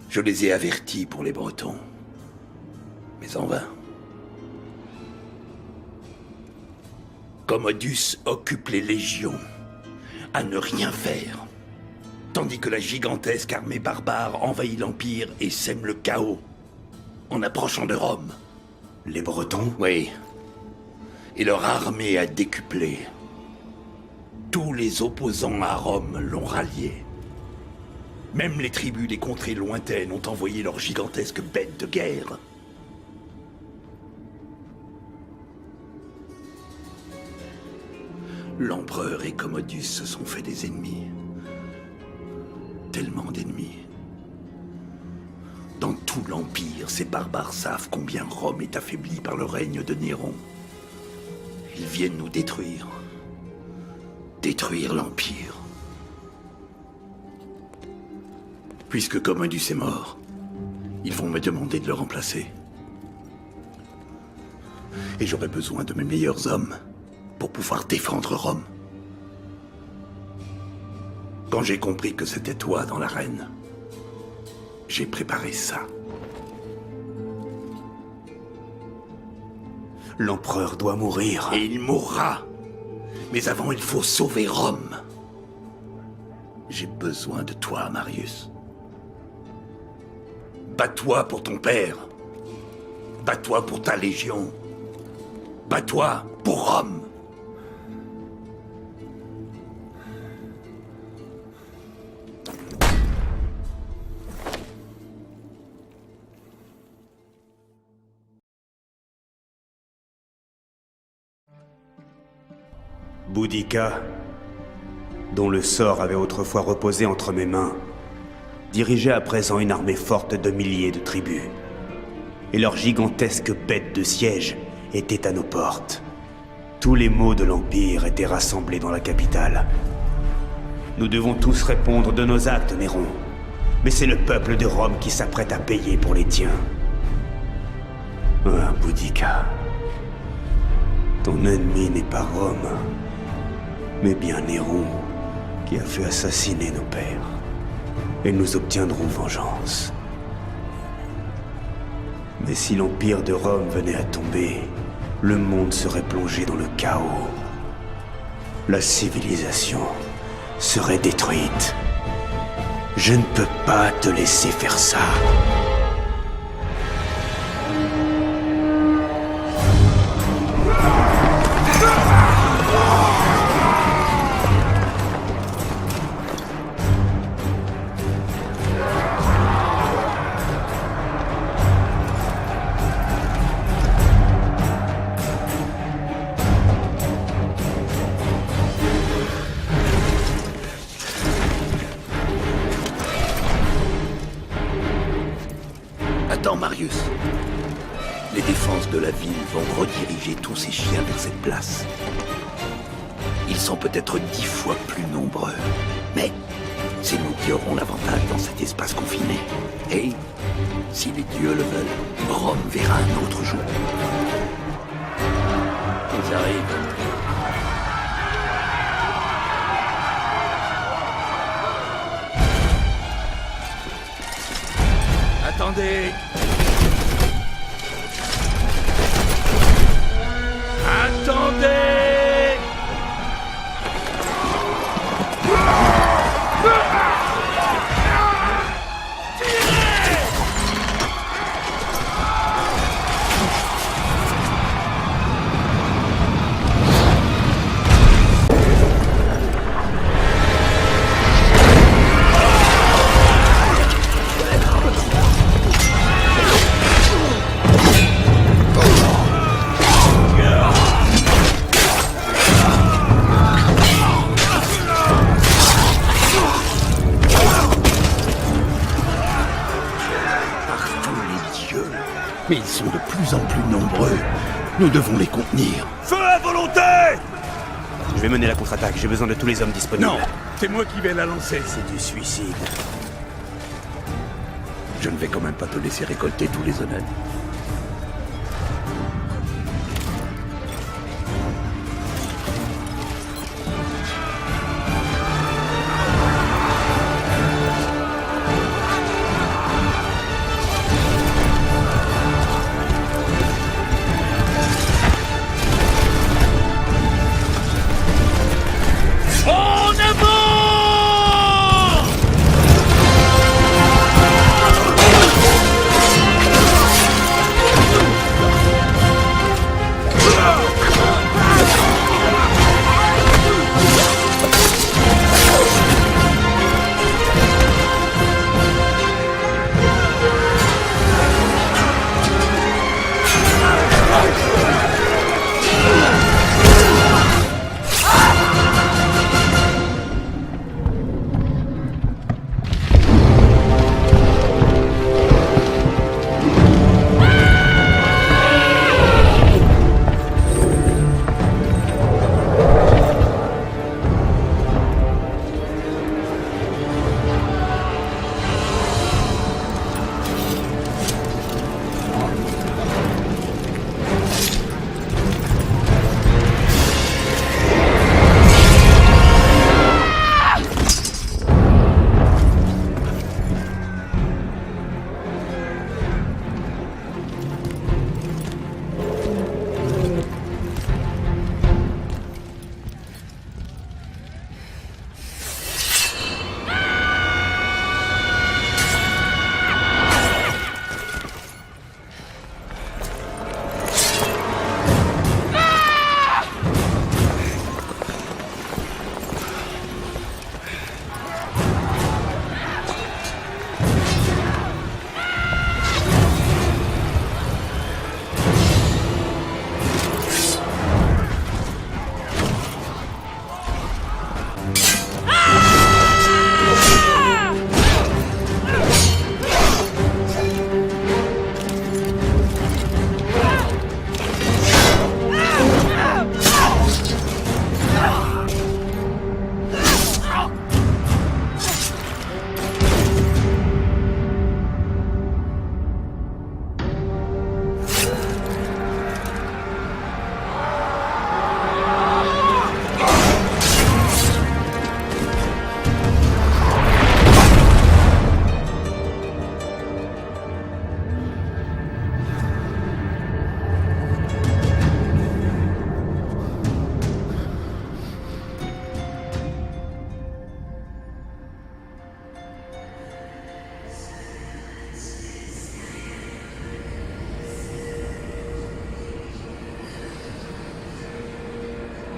S6: Je les ai avertis pour les Bretons, mais en vain. Commodus occupe les légions à ne rien faire, tandis que la gigantesque armée barbare envahit l'Empire et sème le chaos en approchant de Rome.
S2: Les Bretons?
S6: Oui. Et leur armée a décuplé. Tous les opposants à Rome l'ont rallié. Même les tribus des contrées lointaines ont envoyé leurs gigantesques bêtes de guerre. L'empereur et Commodus se sont fait des ennemis. Tellement d'ennemis. Dans tout l'Empire, ces barbares savent combien Rome est affaiblie par le règne de Néron. Ils viennent nous détruire. Détruire l'Empire. Puisque Commodus est mort, ils vont me demander de le remplacer. Et j'aurai besoin de mes meilleurs hommes pour pouvoir défendre Rome. Quand j'ai compris que c'était toi dans l'arène, j'ai préparé ça.
S2: L'empereur doit mourir.
S6: Et il mourra. Mais avant, il faut sauver Rome. J'ai besoin de toi, Marius. Bats-toi pour ton père. Bats-toi pour ta légion. Bats-toi pour Rome.
S2: Boudica, dont le sort avait autrefois reposé entre mes mains, dirigeait à présent une armée forte de milliers de tribus. Et leurs gigantesques bêtes de siège étaient à nos portes. Tous les maux de l'Empire étaient rassemblés dans la capitale. Nous devons tous répondre de nos actes, Néron. Mais c'est le peuple de Rome qui s'apprête à payer pour les tiens. Ah, Boudica. Ton ennemi n'est pas Rome, mais bien Néron, qui a fait assassiner nos pères. Et nous obtiendrons vengeance. Mais si l'Empire de Rome venait à tomber, le monde serait plongé dans le chaos. La civilisation serait détruite. Je ne peux pas te laisser faire ça.
S6: Attends, Marius. Les défenses de la ville vont rediriger tous ces chiens vers cette place. Ils sont peut-être 10 fois plus nombreux. Mais c'est nous qui aurons l'avantage dans cet espace confiné. Et, si les dieux le veulent, Rome verra un autre jour. Ils arrivent.
S11: Attendez! Attendez!
S6: Mais ils sont de plus en plus nombreux. Nous devons les contenir.
S1: Feu à volonté!
S2: Je vais mener la contre-attaque. J'ai besoin de tous les hommes disponibles.
S11: Non, c'est moi qui vais la lancer.
S2: C'est du suicide.
S6: Je ne vais quand même pas te laisser récolter tous les honneurs.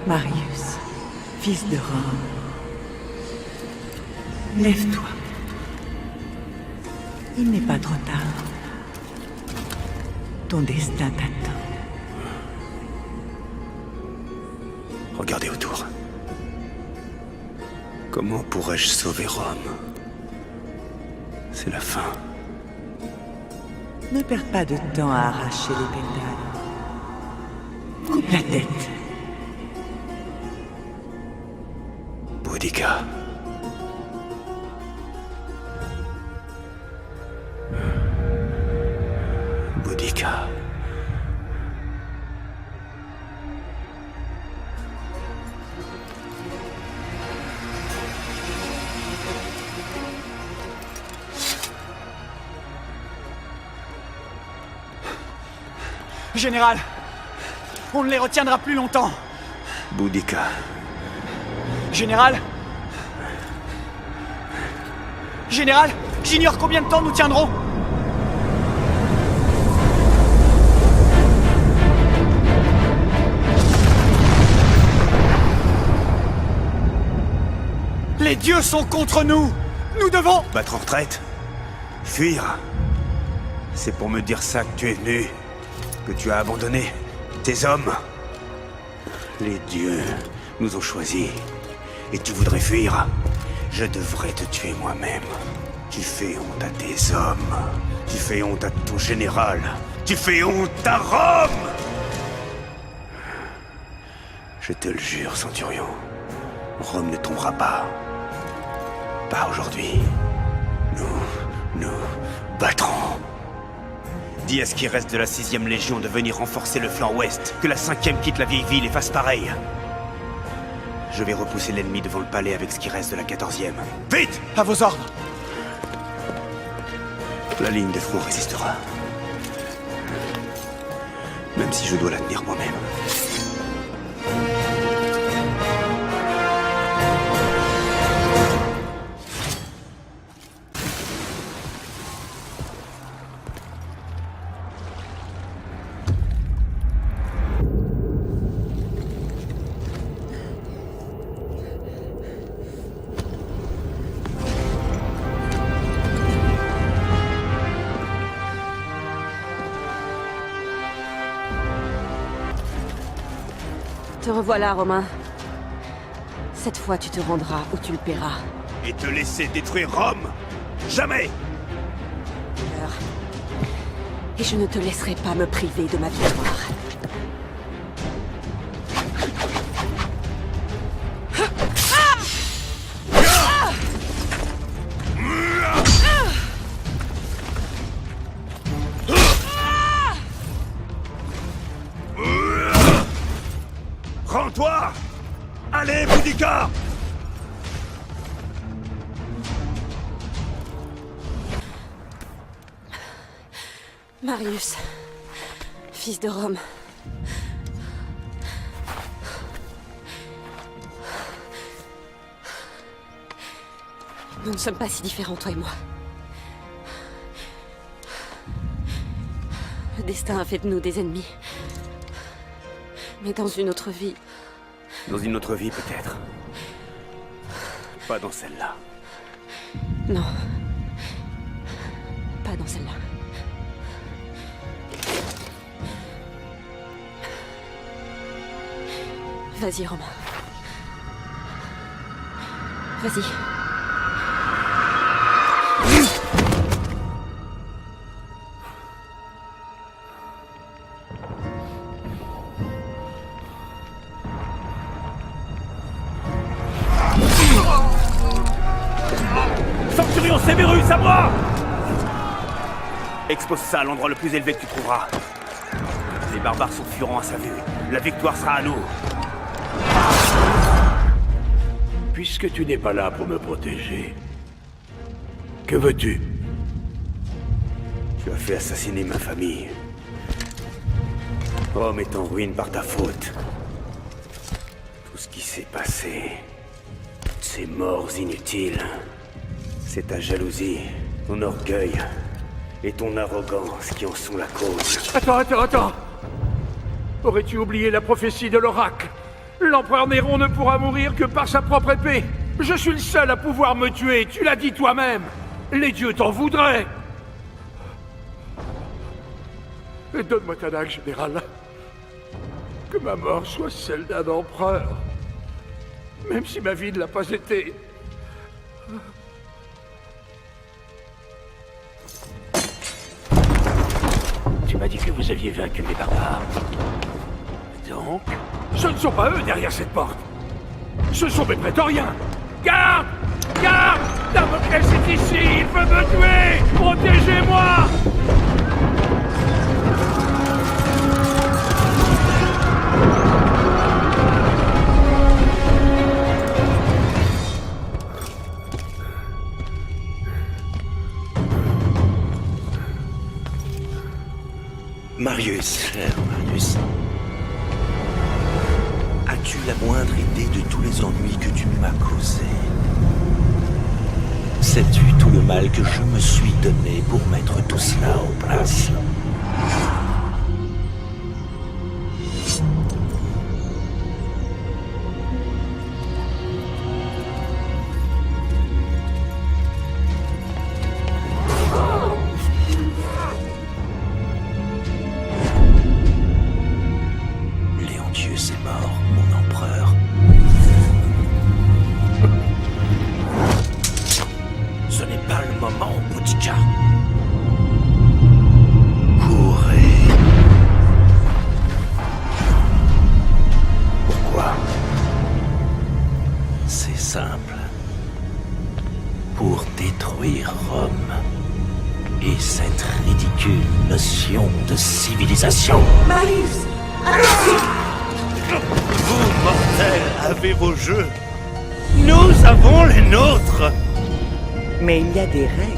S5: Marius, fils de Rome, lève-toi. Il n'est pas trop tard. Ton destin t'attend.
S2: Regardez autour. Comment pourrais-je sauver Rome? C'est la fin.
S5: Ne perds pas de temps à arracher les pétales. Coupe la tête.
S2: Boudica. Boudica.
S13: Général, on ne les retiendra plus longtemps.
S2: Boudica.
S13: Général? Général, j'ignore combien de temps nous tiendrons. Les dieux sont contre nous. Nous devons...
S2: Battre en retraite? Fuir? C'est pour me dire ça que tu es venu? Que tu as abandonné tes hommes? Les dieux nous ont choisis. Et tu voudrais fuir? Je devrais te tuer moi-même. Tu fais honte à tes hommes. Tu fais honte à ton général. Tu fais honte à Rome! Je te le jure, Centurion. Rome ne tombera pas. Pas aujourd'hui. Nous battrons. Dis à ce qui reste de la 6e Légion de venir renforcer le flanc ouest. Que la 5e quitte la vieille ville et fasse pareil. Je vais repousser l'ennemi devant le palais avec ce qui reste de la 14e. Vite!
S13: À vos ordres.
S2: La ligne de front résistera. Même si je dois la tenir moi-même.
S8: Te revoilà, Romain. Cette fois, tu te rendras ou tu le paieras.
S1: Et te laisser détruire Rome? Jamais!
S8: Meurs. Et je ne te laisserai pas me priver de ma victoire.
S1: Rends-toi! Allez, Boudica!
S8: Marius, fils de Rome. Nous ne sommes pas si différents, toi et moi. Le destin a fait de nous des ennemis. Mais dans une autre vie...
S2: Dans une autre vie, peut-être. Pas dans celle-là.
S8: Non. Pas dans celle-là. Vas-y, Romain. Vas-y.
S1: Centurion Sévérus, à moi!
S2: Expose ça à l'endroit le plus élevé que tu trouveras. Les barbares sont furants à sa vue. La victoire sera à nous.
S6: Puisque tu n'es pas là pour me protéger, que veux-tu?
S2: Tu as fait assassiner ma famille. Rome est en ruine par ta faute. Tout ce qui s'est passé, ces morts inutiles, c'est ta jalousie, ton orgueil et ton arrogance qui en sont la cause.
S11: Attends. Aurais-tu oublié la prophétie de l'oracle? L'empereur Néron ne pourra mourir que par sa propre épée. Je suis le seul à pouvoir me tuer, tu l'as dit toi-même. Les dieux t'en voudraient. Et donne-moi ta dague, général. Que ma mort soit celle d'un empereur. Même si ma vie ne l'a pas été. Tu m'as dit que vous aviez vaincu les barbares. Donc, ce ne sont pas eux derrière cette porte. Ce sont mes prétoriens. Garde! Garde! Damoclès est ici! Il veut me tuer! Protégez-moi!
S6: Marius, cher Marius, as-tu la moindre idée de tous les ennuis que tu m'as causés? Sais-tu tout le mal que je me suis donné pour mettre tout cela en place? Léontius est mort, mon empereur. Ce n'est pas le moment, Boudica. Courez. Pourquoi? C'est simple. Pour détruire Rome et cette ridicule notion de civilisation.
S5: Marius!
S7: Vous, mortels, avez vos jeux. Nous avons les nôtres.
S5: Mais il y a des règles.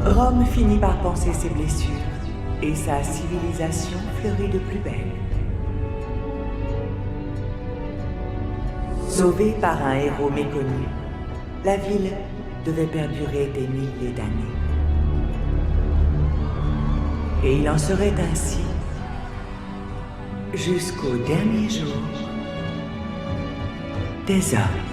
S5: Rome finit par panser ses blessures, et sa civilisation fleurit de plus belle. Sauvée par un héros méconnu, la ville devait perdurer des milliers d'années. Et il en serait ainsi jusqu'au dernier jour des hommes.